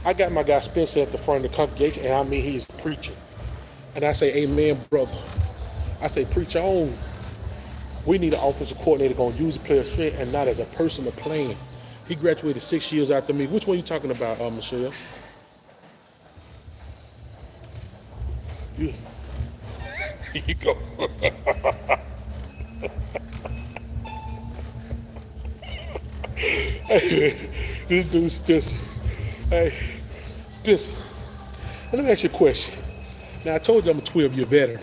I got my guy Spencer at the front of the congregation, and I mean he is preaching. And I say, amen, brother. I say, preach on. We need an offensive coordinator going to use the player's strength and not as a personal plan. He graduated 6 years after me. Which one are you talking about, Michelle? Yeah. Here you go. Hey, this dude Spencer. Hey, Spencer, let me ask you a question. Now, I told you I'm a 12-year veteran.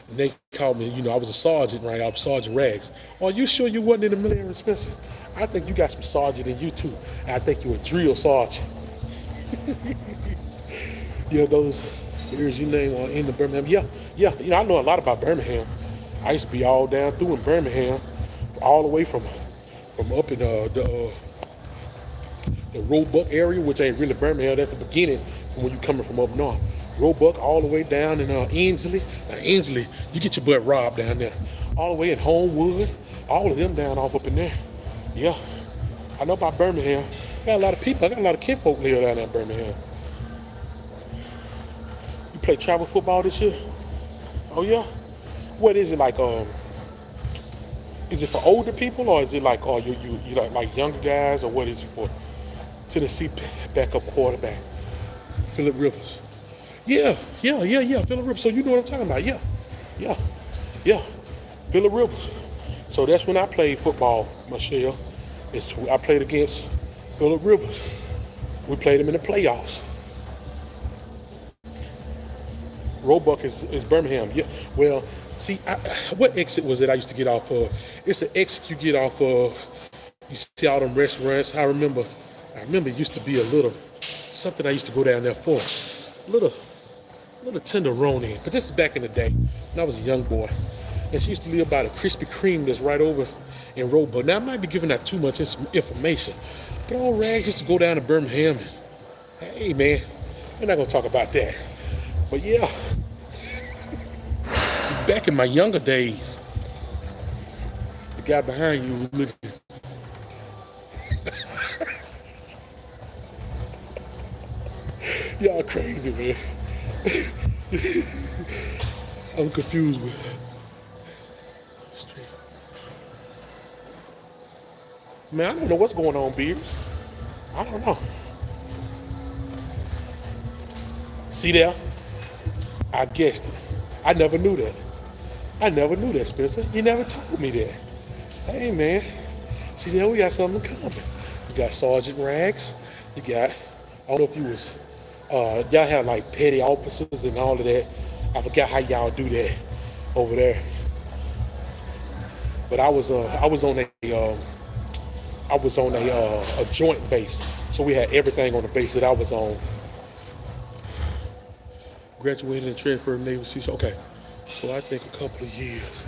And they called me, I was a sergeant, right? I was Sergeant Rags. Are you sure you wasn't in the military, Spencer? I think you got some sergeant in you, too. And I think you're a drill sergeant. Those areas you name in the Birmingham. Yeah. I know a lot about Birmingham. I used to be all down through in Birmingham, all the way from up in the Roebuck area, which ain't really Birmingham. That's the beginning from when you coming from up north. Roebuck all the way down in Ainsley. Now, Ainsley, you get your butt robbed down there. All the way in Homewood, all of them down off up in there. Yeah, I know about Birmingham. I got a lot of people. I got a lot of kinfolk live down there in Birmingham. You play travel football this year? Oh yeah. What is it like? Is it for older people, or is it like you like younger guys, or what is it for? Tennessee backup quarterback, Phillip Rivers. Yeah. Phillip Rivers. So you know what I'm talking about? Yeah. Phillip Rivers. So that's when I played football, Michelle. I played against Phillip Rivers. We played him in the playoffs. Roebuck is Birmingham. Yeah. Well, see, what exit was it I used to get off of? It's an exit you get off of. You see all them restaurants. I remember it used to be a little something I used to go down there for. Little tenderoni. But this is back in the day when I was a young boy. And she used to live by the Krispy Kreme that's right over in Roebuck. Now, I might be giving out too much information, but old Rags used to go down to Birmingham and, hey, man, we're not going to talk about that. But, yeah, back in my younger days, the guy behind you was looking. Y'all crazy, man. I'm confused with it. Man, I don't know what's going on, Beers. I don't know. See there? I guessed it. I never knew that, Spencer. You never told me that. Hey, man. See there, we got something in common. You got Sergeant Rags. You got, I don't know if you was, y'all have like petty officers and all of that. I forgot how y'all do that over there. But I was on a joint base, so we had everything on the base that I was on. Graduated and transferred to Naval Sea. Okay, so I think a couple of years.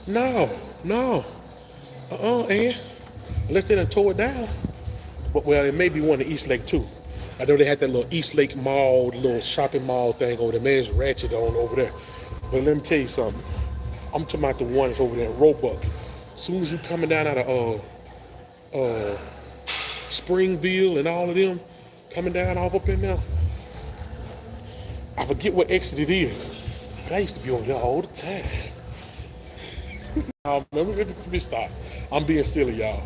No, and unless they done tore it down. But well, it may be one in East Lake too. I know they had that little East Lake Mall, little shopping mall thing over there. Man, it's ratchet on over there. But let me tell you something. I'm talking about the one that's over there in Roebuck. As soon as you coming down out of Springville and all of them, coming down off up in there, I forget what exit it is, but I used to be over there all the time. Let me stop. I'm being silly, y'all.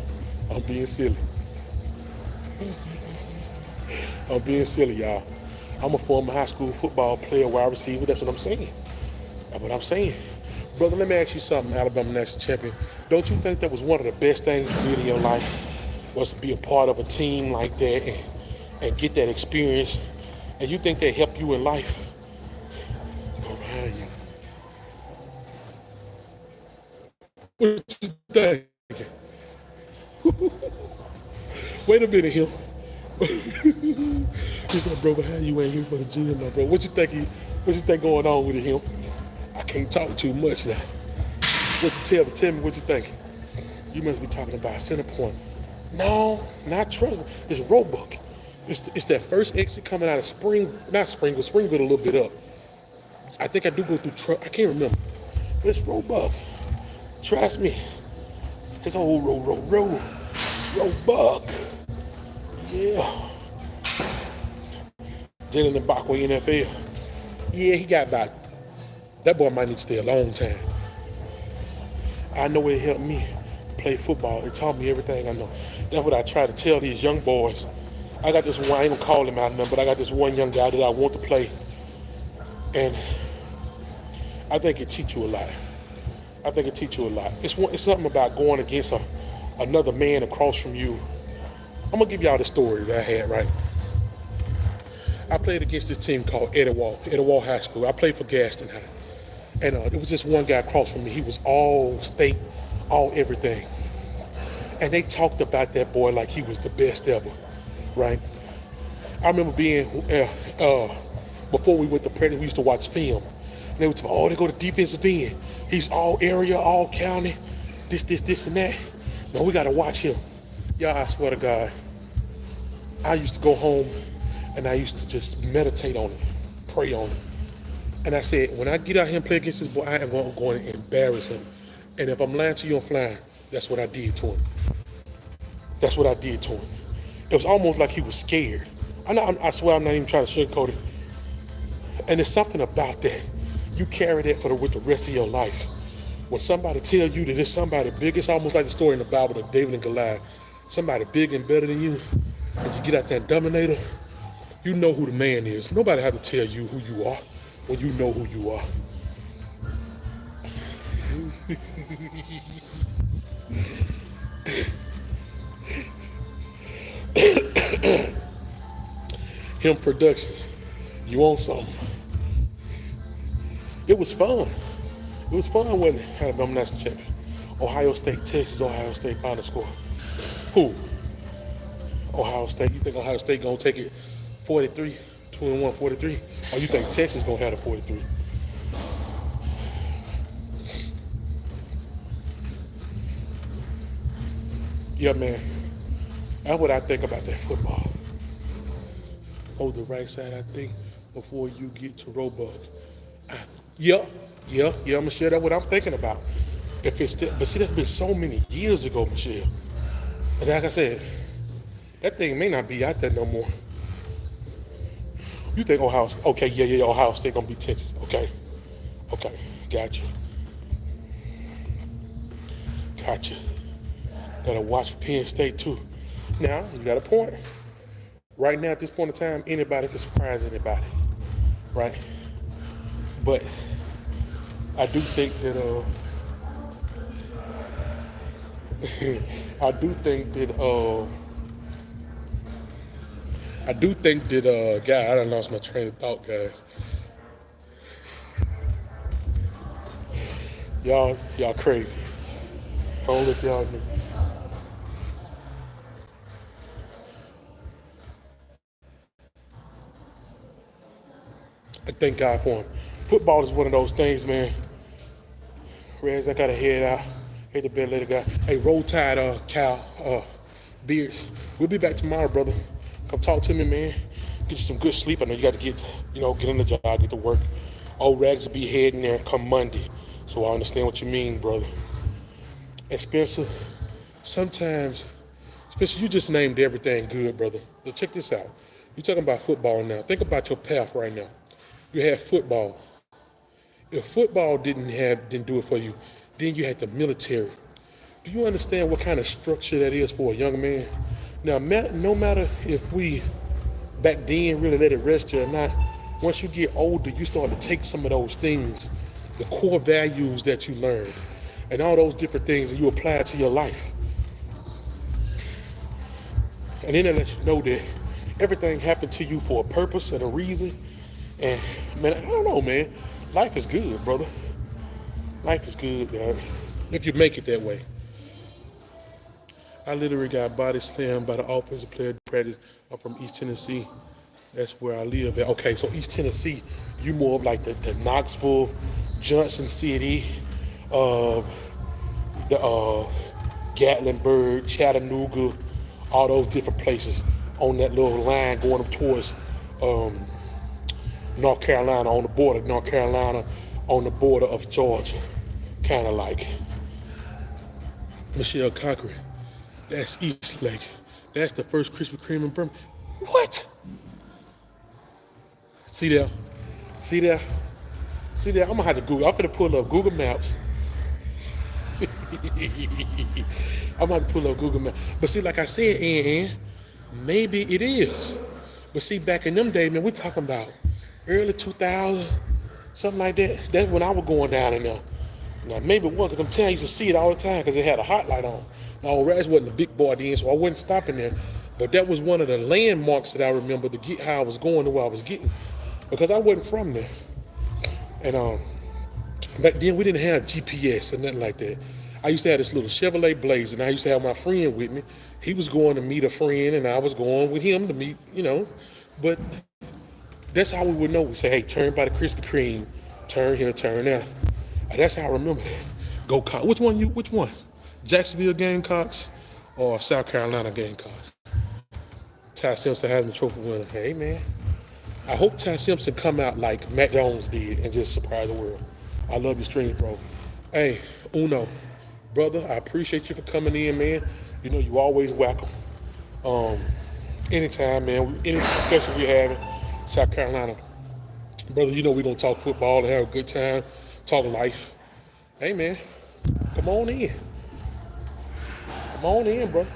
I'm being silly, y'all. I'm a former high school football player, wide receiver. That's what I'm saying. Brother, let me ask you something, Alabama National Champion. Don't you think that was one of the best things you did in your life, was to be a part of a team like that and get that experience? And you think they help you in life? Go behind you. What you thinking? Wait a minute, him. He said, bro, behind you ain't here for the gym, no, bro. What you think going on with him? I can't talk too much now. Tell me what you think. You must be talking about Center Point. No, not Trustman. It's Roebuck. It's that first exit coming out of Springville a little bit up. I think I do go through I can't remember. But it's Roebuck. Trust me. His old row bug. Yeah. Jalen in Bachway NFL. Yeah, he got about, that boy might need to stay a long time. I know it helped me play football. It taught me everything I know. That's what I try to tell these young boys. I got this one, I ain't gonna call him out now, but I got this one young guy that I want to play. And I think it teach you a lot. It's something about going against another man across from you. I'm gonna give y'all the story that I had, right? I played against this team called Etowah High School. I played for Gaston High. And there was this one guy across from me. He was all state, all everything. And they talked about that boy like he was the best ever, right? I remember being, before we went to practice, we used to watch film. And they would tell me, oh, they go to defensive end. He's all area, all county, this, and that. No, we got to watch him. Y'all, I swear to God, I used to go home and I used to just meditate on it, pray on it. And I said, when I get out here and play against this boy, I am going to embarrass him. And if I'm lying to you, I'm flying. That's what I did to him. It was almost like he was scared. I swear I'm not even trying to sugarcoat it. And there's something about that. You carry that with the rest of your life. When somebody tell you that there's somebody big, it's almost like the story in the Bible of David and Goliath. Somebody big and better than you, and you get out there and dominate them, you know who the man is. Nobody have to tell you who you are when you know who you are. Him Productions. You want something? It was fun. Wasn't it? Alabama National Champion. Ohio State, Texas, Ohio State final score. Who? Ohio State. You think Ohio State gonna take it 43, 21-43? Or you think Texas gonna have the 43? Yeah, man. That's what I think about that football. Hold the right side, I think, before you get to Roebuck. Yeah, Michelle, that's what I'm thinking about. But see, that's been so many years ago, Michelle. And like I said, that thing may not be out there no more. You think Ohio State, okay, yeah, Ohio State gonna be Texas, okay, gotcha. Gotta watch Penn State too. Now, you got a point. Right now, at this point in time, anybody can surprise anybody, right? But I do think that God, I done lost my train of thought, guys. Y'all crazy. I don't know if y'all knew. I thank God for him. Football is one of those things, man. Rez, I gotta head out. Hit the bed later, guy. Hey, roll tide, Cal, Beards. We'll be back tomorrow, brother. Come talk to me, man. Get you some good sleep. I know you got to get on the job, get to work. Old Rags will be heading there come Monday. So I understand what you mean, brother. And Spencer, sometimes, you just named everything good, brother. But check this out. You're talking about football now. Think about your path right now. You have football. If football didn't do it for you, then you had the military. Do you understand what kind of structure that is for a young man? Now, no matter if we back then really let it rest you or not, once you get older, you start to take some of those things, the core values that you learned, and all those different things that you apply to your life. And then it lets you know that everything happened to you for a purpose and a reason. And man, I don't know, man. Life is good, brother. Life is good, man. If you make it that way. I literally got body slammed by the offensive player practice. I'm from East Tennessee. That's where I live at. Okay, so East Tennessee, you more of like the Knoxville, Johnson City, the Gatlinburg, Chattanooga, all those different places on that little line going up towards North Carolina, on the border, North Carolina on the border of Georgia, kind of like. Michelle Cochran. That's East Lake. That's the first Krispy Kreme in Birmingham. What? See there? See there? See there? I'm gonna have to Google. I'm gonna pull up Google Maps. I'm gonna have to pull up Google Maps. But see, like I said, maybe it is. But see, back in them days, man, we talking about early 2000, something like that. That's when I was going down in there. Now, maybe it was, because I'm telling you, I used to see it all the time because it had a hot light on. Now, Raz wasn't a big boy then, so I wasn't stopping there. But that was one of the landmarks that I remember to get how I was going to where I was getting. Because I wasn't from there. And back then, we didn't have GPS or nothing like that. I used to have this little Chevrolet Blazer, and I used to have my friend with me. He was going to meet a friend, and I was going with him to meet, But that's how we would know. We say, hey, turn by the Krispy Kreme, turn here, turn there. And that's how I remember that. Go Cox. Which one? Jacksonville Gamecocks or South Carolina Gamecocks? Ty Simpson has the trophy winner. Hey, man. I hope Ty Simpson come out like Mac Jones did and just surprise the world. I love your streams, bro. Hey, Uno, brother, I appreciate you for coming in, man. You always welcome. Anytime, man. Any discussion we're having, South Carolina. Brother, we're going to talk football and have a good time, talk life. Hey, man, come on in. Come on in, brother.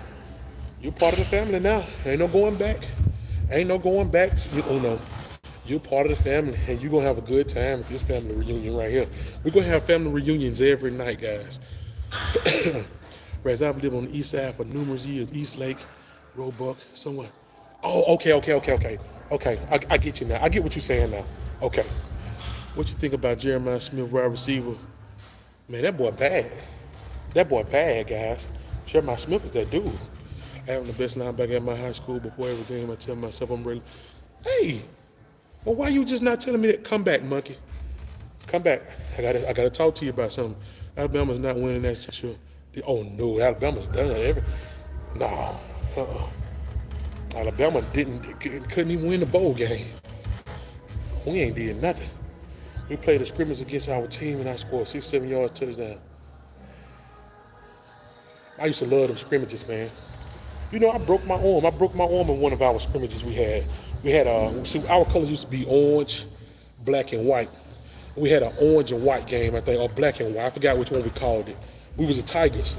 You're part of the family now. Ain't no going back. You're part of the family, and you're going to have a good time with this family reunion right here. We're going to have family reunions every night, guys. Whereas I've lived on the east side for numerous years, East Lake, Roebuck, somewhere. Oh, okay. I get you now. I get what you're saying now. Okay. What you think about Jeremiah Smith, wide receiver? Man, that boy bad. That boy bad, guys. Jeremiah Smith is that dude. I am the best linebacker at my high school. Before every game, I tell myself I'm ready. Hey, well, why you just not telling me that? Come back, monkey. Come back. I gotta talk to you about something. Alabama's not winning that shit. Oh no, Alabama's done. No. Alabama couldn't even win the bowl game. We ain't did nothing. We played a scrimmage against our team and I scored 6-7 yards touchdown. I used to love them scrimmages, man. I broke my arm. I broke my arm in one of our scrimmages we had. Our colors used to be orange, black, and white. We had an orange and white game, I think, or black and white. I forgot which one we called it. We was the Tigers.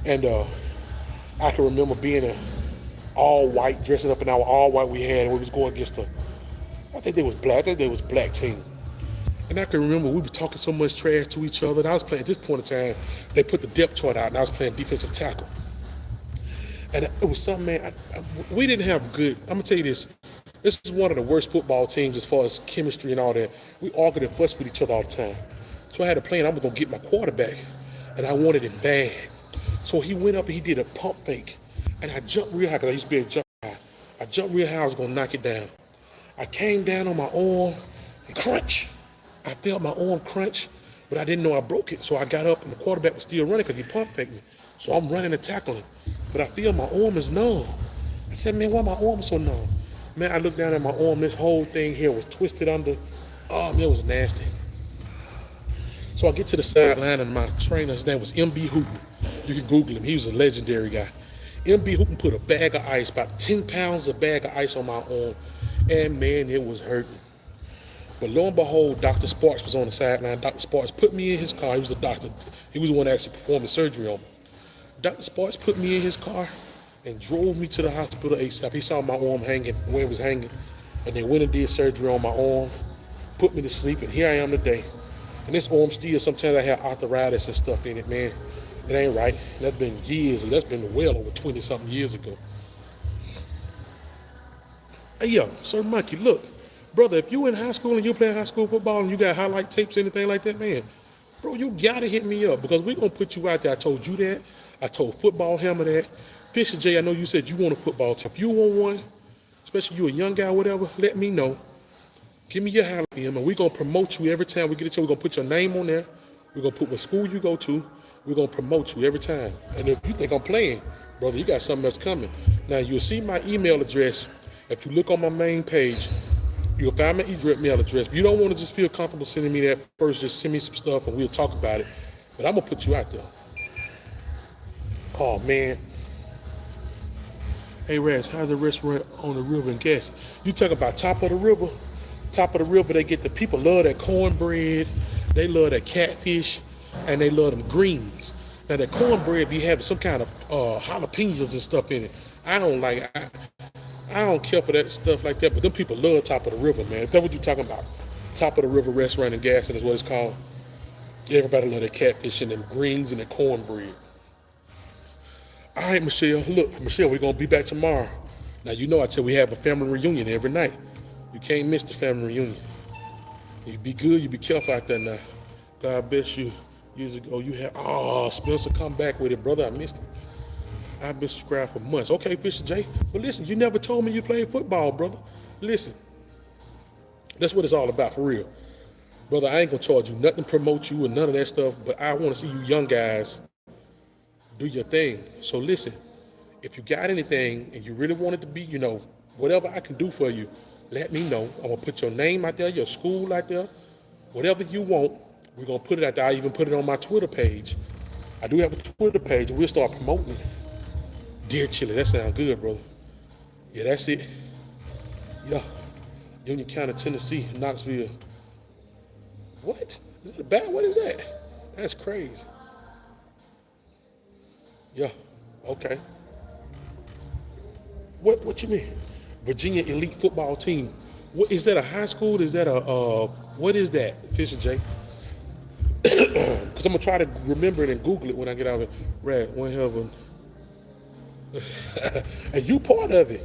And I can remember being in all white, dressing up in our all white we had, and we was going against I think they was black team. And I can remember we were talking so much trash to each other. And I was playing, at this point in time, they put the depth chart out, and I was playing defensive tackle. And it was something, man, we didn't have good, I'm going to tell you this. This is one of the worst football teams as far as chemistry and all that. We argued and fussed with each other all the time. So I had a plan, I was going to get my quarterback, and I wanted him bad. So he went up and he did a pump fake. And I jumped real high, because I used to be a jump high. I jumped real high, I was going to knock it down. I came down on my arm and crunch. I felt my arm crunch, but I didn't know I broke it. So I got up and the quarterback was still running because he pump faked me. So I'm running and tackling. But I feel my arm is numb. I said, man, why my arm is so numb? Man, I looked down at my arm. This whole thing here was twisted under. Oh, man, it was nasty. So I get to the sideline and my trainer, his name was MB Hooten. You can Google him. He was a legendary guy. MB Hooten put a bag of ice, about 10 pounds of bag of ice on my arm. And, man, it was hurting. But lo and behold, Dr. Sparks was on the sideline. Dr. Sparks put me in his car. He was a doctor. He was the one that actually performed the surgery on me. Dr. Sparks put me in his car and drove me to the hospital ASAP. He saw my arm hanging, where it was hanging, and they went and did surgery on my arm, put me to sleep, and here I am today. And this arm still, sometimes I have arthritis and stuff in it, man. It ain't right. That's been years, that's been well over 20-something years ago. Hey, yo, Sir Monkey, look. Brother, if you in high school and you playing high school football and you got highlight tapes, anything like that, man, bro, you gotta hit me up because we're gonna put you out there. I told you that. I told Football Hammer that. Fisher J, I know you said you want a football team. If you want one, especially you a young guy or whatever, let me know. Give me your highlight film and we're gonna promote you every time we get a chance. We're gonna put your name on there. We're gonna put what school you go to. We're gonna promote you every time. And if you think I'm playing, brother, you got something else coming. Now you'll see my email address. If you look on my main page, you'll find my email address. If you don't want to just feel comfortable sending me that first, just send me some stuff and we'll talk about it. But I'm going to put you out there. Oh man. Hey Raz, how's the restaurant on the river in Gas? You talking about top of the river? Top of the river, they get the people love that cornbread, they love that catfish, and they love them greens. Now that cornbread be having some kind of jalapenos and stuff in it. I don't like. I don't care for that stuff like that. But them people love top of the river, man. Is that what you talking about? Top of the river restaurant in Gaston is what it's called. Everybody love that catfish and them greens and that cornbread. All right, Michelle. Look, Michelle, we're gonna be back tomorrow. Now you know I tell we have a family reunion every night. You can't miss the family reunion. You be good, you be careful out there now. God bless you. Years ago you had Spencer come back with it, brother. I missed it. I've been subscribed for months. Okay, Fisher J. But listen, you never told me you played football, brother. Listen, that's what it's all about for real. Brother, I ain't gonna charge you nothing, promote you, and none of that stuff, but I wanna see you young guys do your thing. So listen, if you got anything and you really want it to be, whatever I can do for you, let me know. I'm gonna put your name out there, your school out there, whatever you want, we're gonna put it out there. I even put it on my Twitter page. I do have a Twitter page, and we'll start promoting it. Dear Chili, that sounds good, brother. Yeah, that's it. Yeah, Union County, Tennessee, Knoxville. What? Is that bad? What is that? That's crazy. Yeah, okay. What you mean? Virginia Elite Football Team. What is that? A high school? Is that what is that, Fisher J? Because I'm gonna try to remember it and Google it when I get out of it. Right, one heaven. And you part of it.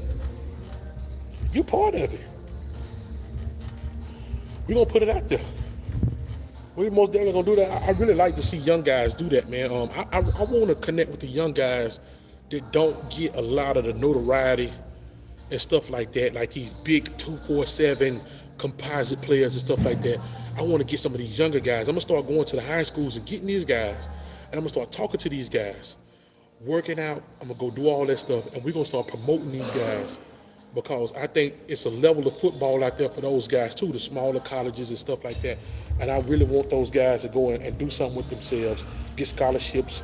You part of it. We're gonna put it out there. We most definitely gonna do that. I really like to see young guys do that, man. I want to connect with the young guys that don't get a lot of the notoriety and stuff like that, like these big 247 composite players and stuff like that. I want to get some of these younger guys. I'm gonna start going to the high schools and getting these guys, and I'm gonna start talking to these guys, working out. I'm gonna go do all that stuff, and we're gonna start promoting these guys because I think it's a level of football out there for those guys too, the smaller colleges and stuff like that. And I really want those guys to go in and do something with themselves, get scholarships,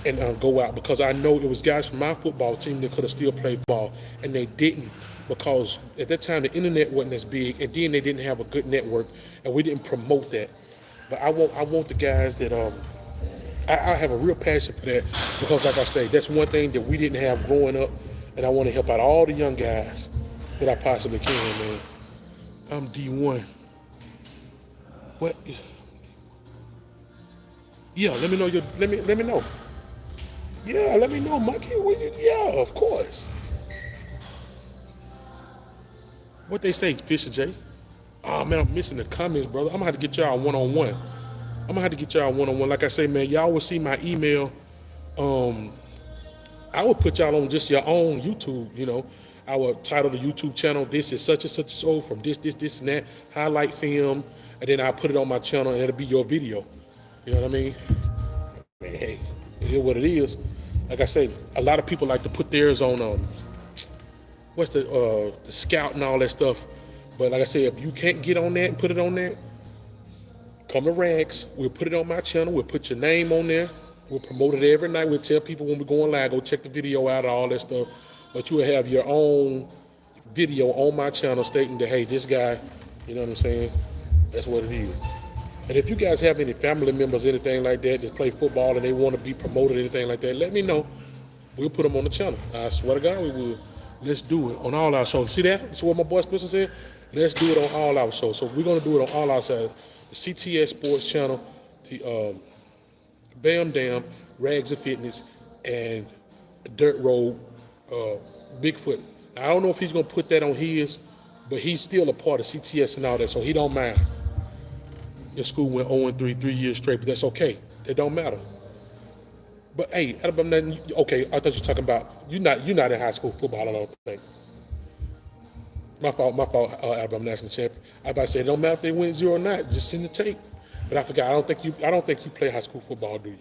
and go out, because I know it was guys from my football team that could have still played ball, and they didn't, because at that time the internet wasn't as big, and then they didn't have a good network, and we didn't promote that. But I want the guys that I have a real passion for that, because like I say, that's one thing that we didn't have growing up, and I want to help out all the young guys that I possibly can, man. I'm D1. What? Yeah, let me know let me know. Yeah, let me know, Monkey. Yeah, of course. What they say, Fisher J? Oh man, I'm missing the comments, brother. I'm gonna have to get y'all one-on-one. Like I say, man, y'all will see my email. I would put y'all on just your own YouTube, I would title the YouTube channel, this is such and such so from this, and that, highlight film, and then I'll put it on my channel and it'll be your video. You know what I mean? Man, hey, it is what it is. Like I say, a lot of people like to put theirs on what's the Scout and all that stuff. But like I say, if you can't get on that and put it on there, come to Rags. We'll put it on my channel. We'll put your name on there. We'll promote it every night. We'll tell people when we're going live, go check the video out and all that stuff. But you will have your own video on my channel stating that, hey, this guy, you know what I'm saying? That's what it is. And if you guys have any family members, anything like that play football and they want to be promoted, anything like that, let me know. We'll put them on the channel. I swear to God, we will. Let's do it on all our shows. See that? That's what my boy Spencer said. Let's do it on all our shows. So we're going to do it on all our sides. The CTS Sports Channel, the Bam Dam, Rags of Fitness, and Dirt Road, Bigfoot. Now, I don't know if he's going to put that on his, but he's still a part of CTS and all that, so he don't mind. Your school went 0-3 3 years straight, but that's okay. It don't matter. But hey, Alabama, okay, I thought you were talking about, you're not in high school football, I don't think. My fault, Alabama national champion. I about to say, it don't matter if they win 0 or not, just send the tape. But I forgot, I don't think you play high school football, do you?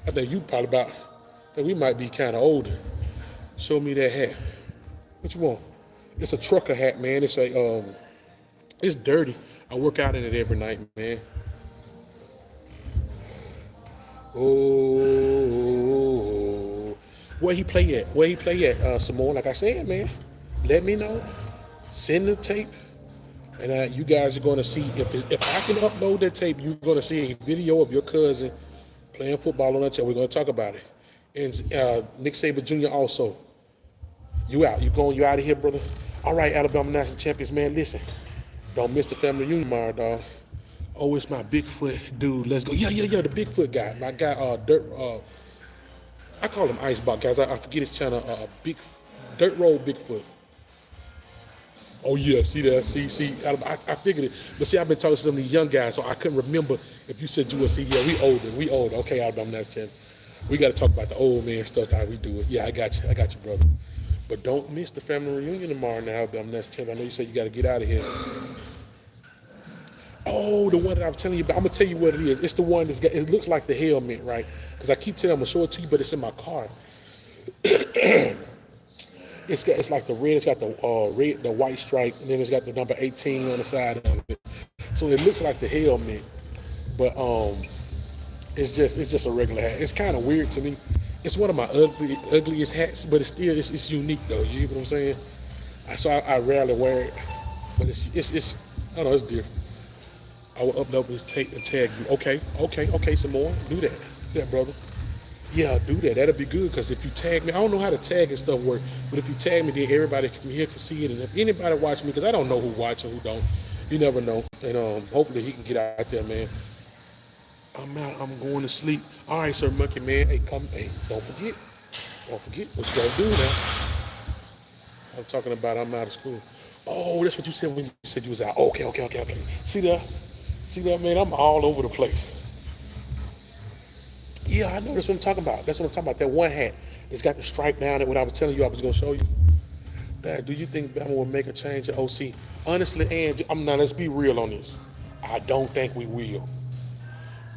I think you probably I think we might be kind of older. Show me that hat. What you want? It's a trucker hat, man. It's it's dirty. I work out in it every night, man. Oh, Where he play at? Where he play at, Simone? Like I said, man, let me know. Send the tape. And you guys are going to see, if I can upload that tape, you're going to see a video of your cousin playing football on that channel. We're going to talk about it. And Nick Saban Jr. also. You out. You out of here, brother. All right, Alabama National Champions, man, listen. Don't miss the family reunion tomorrow, dog. Oh, it's my Bigfoot dude. Let's go. Yeah, the Bigfoot guy. My guy, I call him Icebox, guys. I forget his channel. Dirt Road Bigfoot. Oh yeah, see that? See. I figured it, but see, I've been talking to some of these young guys, so I couldn't remember if you said you were. See, yeah, we older. Okay, Alabama National Champion. We got to talk about the old man stuff, how we do it. Yeah, I got you, brother. But don't miss the family reunion tomorrow now, Alabama National Champion. I know you said you got to get out of here. Oh, the one that I'm telling you about. I'm gonna tell you what it is. It's the one it looks like the helmet, right? Because I keep telling I'm gonna show it to you, but it's in my car. It's like the red. It's got the white stripe, and then it's got the number 18 on the side of it. So it looks like the helmet, but it's just a regular hat. It's kind of weird to me. It's one of my ugliest hats, but it's unique though. You know what I'm saying? So I rarely wear it, but it's I don't know, it's different. I will upload this tape and tag you. Okay, some more. Do that, brother. Yeah, do that. That'll be good, because if you tag me, I don't know how to tag and stuff work, but if you tag me, then everybody from here can see it. And if anybody watch me, because I don't know who watch and who don't, you never know. And hopefully he can get out there, man. I'm out. I'm going to sleep. All right, Sir Monkey, man. Hey, come. Hey, don't forget what you gotta do now. I'm talking about I'm out of school. Oh, that's what you said when you said you was out. Okay. See that, man? I'm all over the place. Yeah, I know. That's what I'm talking about. That one hat. It's got the stripe down it. What I was telling you I was going to show you. Dad, do you think Bama will make a change at OC? Honestly, and let's be real on this. I don't think we will.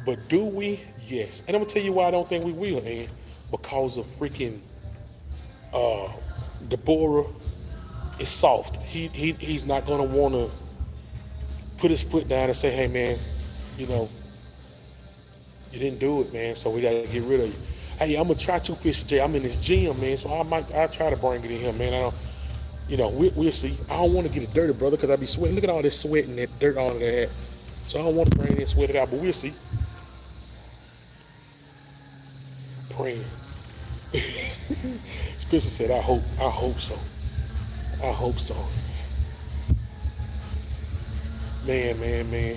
But do we? Yes. And I'm going to tell you why I don't think we will, and because of freaking Deborah is soft. He's not going to want to put his foot down and say, hey, man, you didn't do it, man, so we got to get rid of you. Hey, I'm going to try 2 fish a day. I'm in this gym, man, so I'll try to bring it in here, man. We'll see. I don't want to get it dirty, brother, because I be sweating. Look at all this sweat and that dirt on that hat. So I don't want to bring it and sweat it out, but we'll see. Praying. Spencer said, I hope so. I hope so. Man.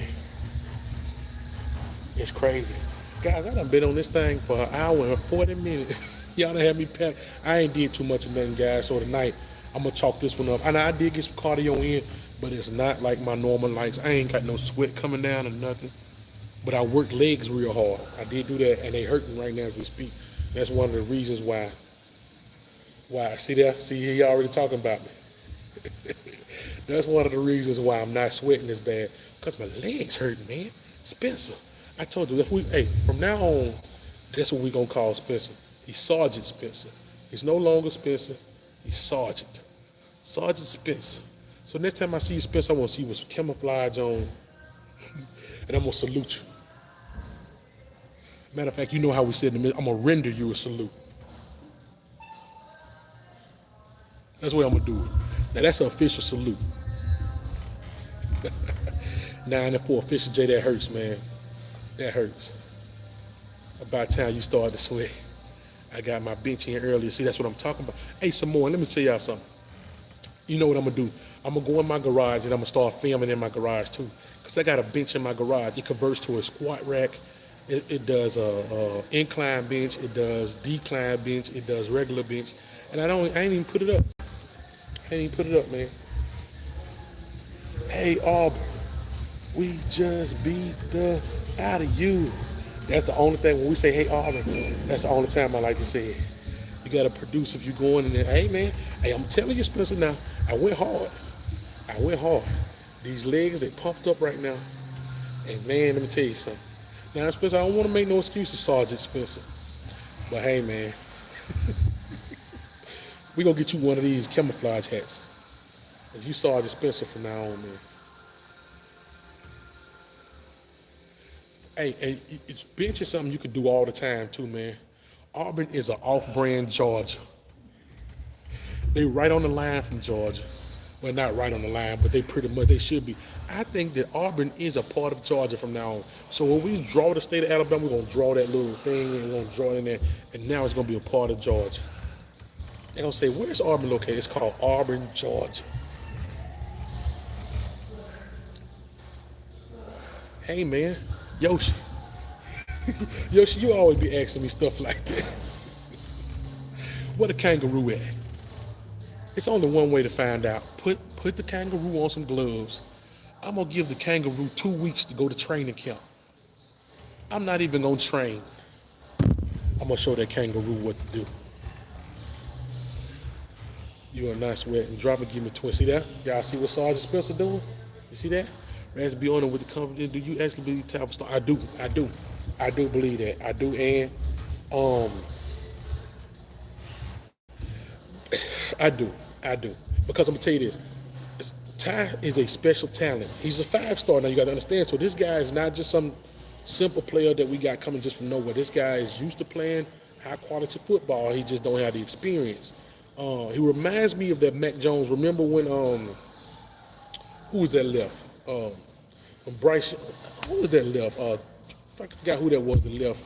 It's crazy. Guys, I done been on this thing for an hour and 40 minutes. Y'all done had me packed. I ain't did too much of nothing, guys. So tonight, I'm going to chalk this one up. And I did get some cardio in, but it's not like my normal nights. I ain't got no sweat coming down or nothing. But I worked legs real hard. I did do that, and they hurting right now as we speak. That's one of the reasons why. See there? See, he already talking about me. That's one of the reasons why I'm not sweating as bad. Because my legs hurt, man. Spencer. I told you, from now on, that's what we're going to call Spencer. He's Sergeant Spencer. He's no longer Spencer. He's Sergeant. Sergeant Spencer. So next time I see you, Spencer, I want to see you with some camouflage on. And I'm going to salute you. Matter of fact, you know how we said in the I'm going to render you a salute. That's the way I'm going to do it. Now, that's an official salute. 9 and 4 official J, that hurts, man. That hurts. About time you started to sweat. I got my bench in earlier. See, that's what I'm talking about. Hey, some more. Let me tell y'all something. You know what I'm going to do? I'm going to go in my garage and I'm going to start filming in my garage too. Because I got a bench in my garage. It converts to a squat rack. It does a incline bench. It does decline bench. It does regular bench. And I ain't even put it up. Man. Hey, Auburn, we just beat the out of you. That's the only thing when we say, hey, Auburn, that's the only time I like to say it. You got to produce if you're going in there. Hey, man, I'm telling you, Spencer, now, I went hard. These legs, they pumped up right now. And, man, let me tell you something. Now, Spencer, I don't want to make no excuses, Sergeant Spencer. But, hey, man, we're going to get you one of these camouflage hats. If you Sergeant Spencer from now on, man. Hey, bench is something you can do all the time, too, man. Auburn is an off-brand Georgia. They right on the line from Georgia. Well, not right on the line, but they pretty much, they should be. I think that Auburn is a part of Georgia from now on. So when we draw the state of Alabama, we're going to draw that little thing and we're going to draw it in there, and now it's going to be a part of Georgia. They're going to say, where's Auburn located? It's called Auburn, Georgia. Hey, man, Yoshi. Yoshi, you always be asking me stuff like that. What a kangaroo at? It's only one way to find out. Put the kangaroo on some gloves. I'm going to give the kangaroo 2 weeks to go to training camp. I'm not even going to train. I'm going to show that kangaroo what to do. You are not sweating. Drop it, give me a twist. See that? Y'all see what Sergeant Spencer doing? You see that? As be on it with the company. Do you actually believe type of star? I do believe that. I do, and I do. Because I'm gonna tell you this. Ty is a special talent. He's a 5-star now, you gotta understand. So this guy is not just some simple player that we got coming just from nowhere. This guy is used to playing high quality football. He just don't have the experience. He reminds me of that Mac Jones. Remember when who was that left? When Bryce, who was that left? I forgot who that was that left.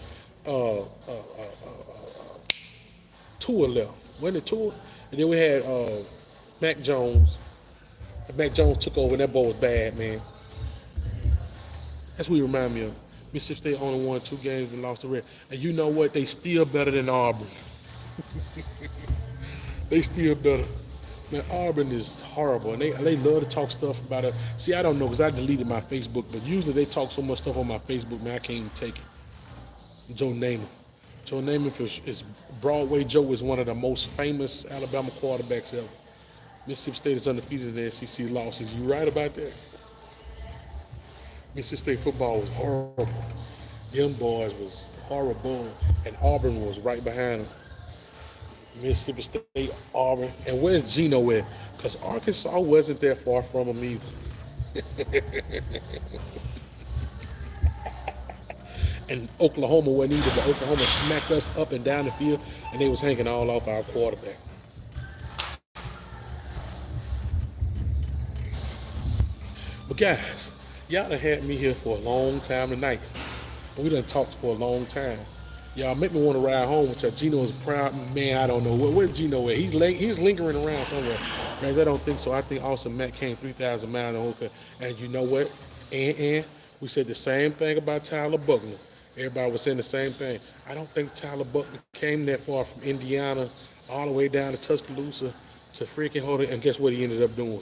Tua left. Wasn't it Tua? And then we had Mac Jones. And Mac Jones took over, and that ball was bad, man. That's what he remind me of. Mississippi State only won 2 games and lost the rest. And you know what? They still better than Auburn. They still better. Man, Auburn is horrible, and they love to talk stuff about it. See, I don't know, because I deleted my Facebook, but usually they talk so much stuff on my Facebook, man, I can't even take it. Joe Namath. Joe Namath is Broadway Joe is one of the most famous Alabama quarterbacks ever. Mississippi State is undefeated in the SEC losses. You right about that? Mississippi State football was horrible. Them boys was horrible, and Auburn was right behind them. Mississippi State, Auburn, and where's Geno at? Because Arkansas wasn't that far from him either. And Oklahoma wasn't either, but Oklahoma smacked us up and down the field, and they was hanging all off our quarterback. But guys, y'all done had me here for a long time tonight. We done talked for a long time. Y'all make me want to ride home with y'all. Geno is a proud man. I don't know. Where's Geno at? He's lingering around somewhere. Man, I don't think so. I think Austin Mack came 3,000 miles in the whole country. And you know what? And we said the same thing about Tyler Buckner. Everybody was saying the same thing. I don't think Tyler Buckner came that far from Indiana all the way down to Tuscaloosa to freaking hold it. And guess what he ended up doing?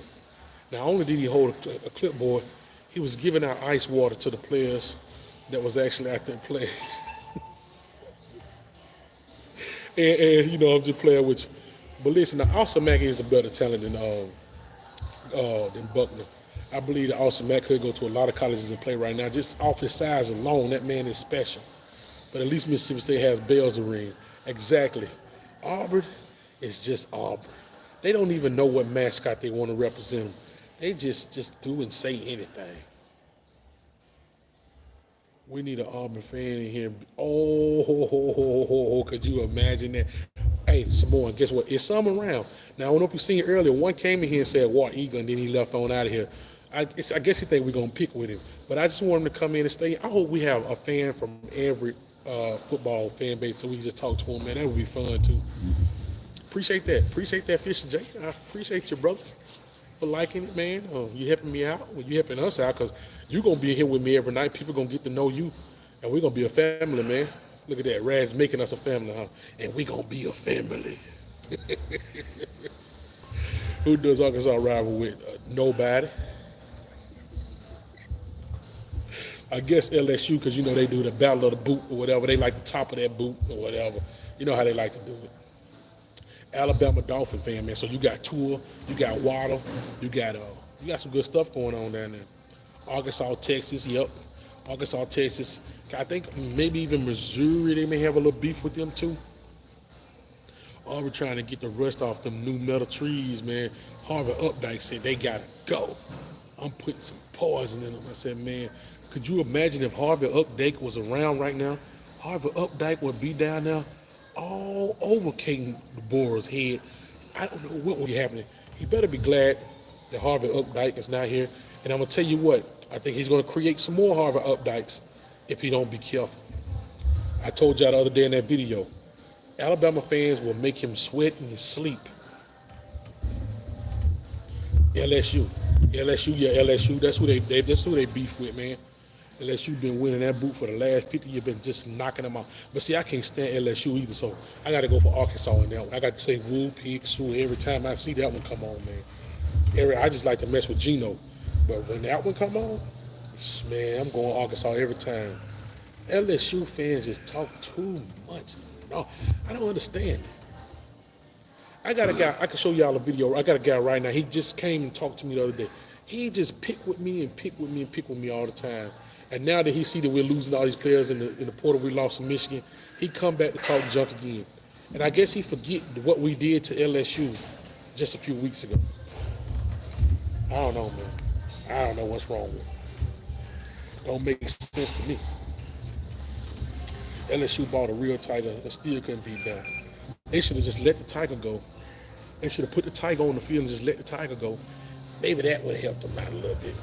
Not only did he hold a clipboard, he was giving out ice water to the players that was actually out there playing. And you know, I'm just playing with you. But listen, now, Austin Mack is a better talent than Buckner. I believe that Austin Mack could go to a lot of colleges and play right now. Just off his size alone, that man is special. But at least Mississippi State has bells to ring. Exactly. Auburn is just Auburn. They don't even know what mascot they want to represent them. They just do and say anything. We need an Auburn fan in here. Oh, could you imagine that? Hey, Samoan, guess what? It's some around. Now, I don't know if you've seen it earlier. One came in here and said, Walt Eagle, and then he left on out of here. I guess he think we're going to pick with him. But I just want him to come in and stay. I hope we have a fan from every football fan base so we can just talk to him, man. That would be fun, too. Appreciate that. Appreciate that, Fisher J. I appreciate you, brother, for liking it, man. You helping me out. Well, you helping us out because you're going to be here with me every night. People going to get to know you, and we're going to be a family, man. Look at that. Rad's making us a family, huh? And we're going to be a family. Who does Arkansas rival with? Nobody. I guess LSU, because, you know, they do the battle of the boot or whatever. They like the top of that boot or whatever. You know how they like to do it. Alabama Dolphin fan, man. So you got Tua, you got Waddle, you got some good stuff going on down there. Arkansas, Texas, yep. Arkansas, Texas. I think maybe even Missouri, they may have a little beef with them too. Auburn trying to get the rust off them new metal trees, man. Harvard Updike said they gotta go. I'm putting some poison in them. I said, man, could you imagine if Harvard Updike was around right now? Harvard Updike would be down there all over Caden DeBoer's head. I don't know what will be happening. He better be glad that Harvey Updike is not here. And I'm going to tell you what, I think he's going to create some more Harvey Updikes if he don't be careful. I told y'all the other day in that video, Alabama fans will make him sweat in his sleep. LSU, yeah, LSU. That's who they beef with, man. LSU been winning that boot for the last 50 years, been just knocking them out. But see, I can't stand LSU either, so I got to go for Arkansas on that one. I got to say woo, pig, sue every time I see that one come on, man. I just like to mess with Geno, but when that one come on, man, I'm going Arkansas every time. LSU fans just talk too much. No, I don't understand it. I got a guy, I can show y'all a video. I got a guy right now. He just came and talked to me the other day. He just pick with me all the time. And now that he see that we're losing all these players in the portal we lost in Michigan, he come back to talk junk again. And I guess he forget what we did to LSU just a few weeks ago. I don't know, man. I don't know what's wrong with it. Don't make sense to me. LSU bought a real Tiger and still couldn't beat down. They should have just let the Tiger go. They should have put the Tiger on the field and just let the Tiger go. Maybe that would have helped them out a little bit.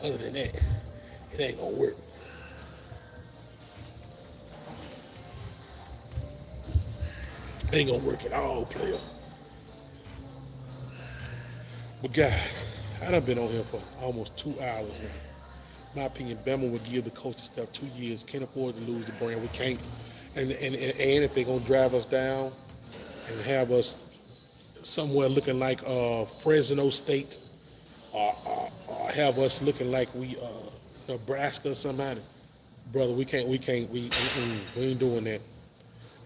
Other than that, it ain't gonna work. It ain't gonna work at all, player. But guys, I done been on here for almost 2 hours now. My opinion, Bama would give the coaching staff 2 years. Can't afford to lose the brand. We can't. And if they're gonna drive us down and have us somewhere looking like Fresno State, or have us looking like we Nebraska or somebody, brother, we ain't doing that.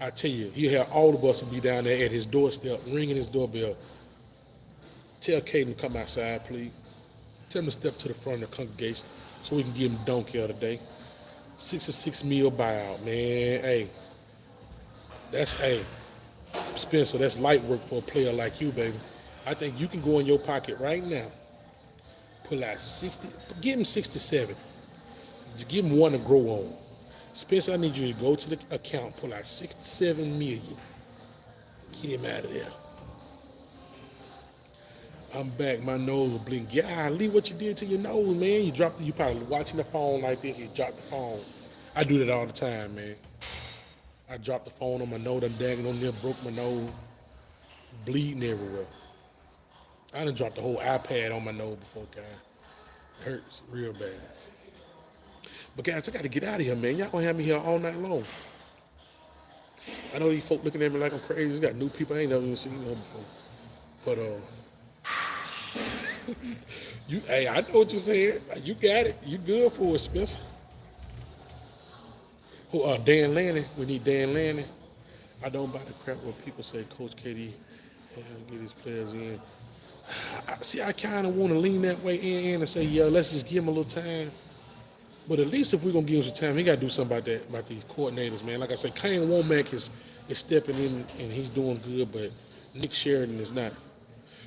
I tell you, you have all of us will be down there at his doorstep, ringing his doorbell. Tell Caden to come outside, please. Tell him to step to the front of the congregation so we can give him the donkey of the day. 6 meal buyout, man. Hey, Spencer, that's light work for a player like you, baby. I think you can go in your pocket right now, pull out 60, give him 67. Just give him one to grow on. Spencer, I need you to go to the account, pull out 67 million. Get him out of there. I'm back, my nose will blink. Golly, what you did to your nose, man. You probably watching the phone like this, you dropped the phone. I do that all the time, man. I dropped the phone on my nose, I'm dagging on there, broke my nose, bleeding everywhere. I done dropped the whole iPad on my nose before, guys. It hurts real bad. But guys, I gotta get out of here, man. Y'all gonna have me here all night long. I know these folk looking at me like I'm crazy. We got new people I ain't never even seen them before. But hey, I know what you said. You got it. You good for it, Spencer. Dan Lanning. We need Dan Lanning. I don't buy the crap when people say Coach KD get his players in. I kind of want to lean that way in and say, yeah, let's just give him a little time. But at least if we're going to give him some time, he got to do something about that, about these coordinators, man. Like I said, Kane Womack is stepping in and he's doing good, but Nick Sheridan is not.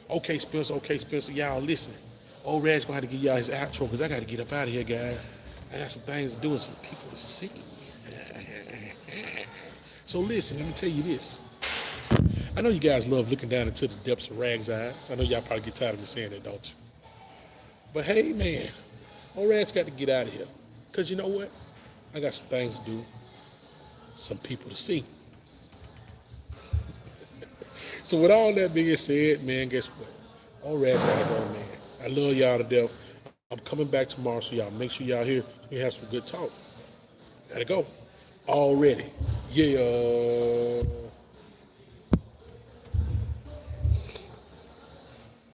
Okay, Spencer, y'all listen. Old Rad's going to have to give y'all his outro because I got to get up out of here, guys. I got some things to do and some people to see. So listen, let me tell you this. I know you guys love looking down into the depths of Rag's eyes. I know y'all probably get tired of me saying that, don't you? But hey, man, old Rad's got to get out of here. Because you know what? I got some things to do, some people to see. So with all that being said, man, guess what? Old Rad's got to go, man. I love y'all to death. I'm coming back tomorrow, so y'all make sure y'all here. We have some good talk. Gotta go. Already. Yeah.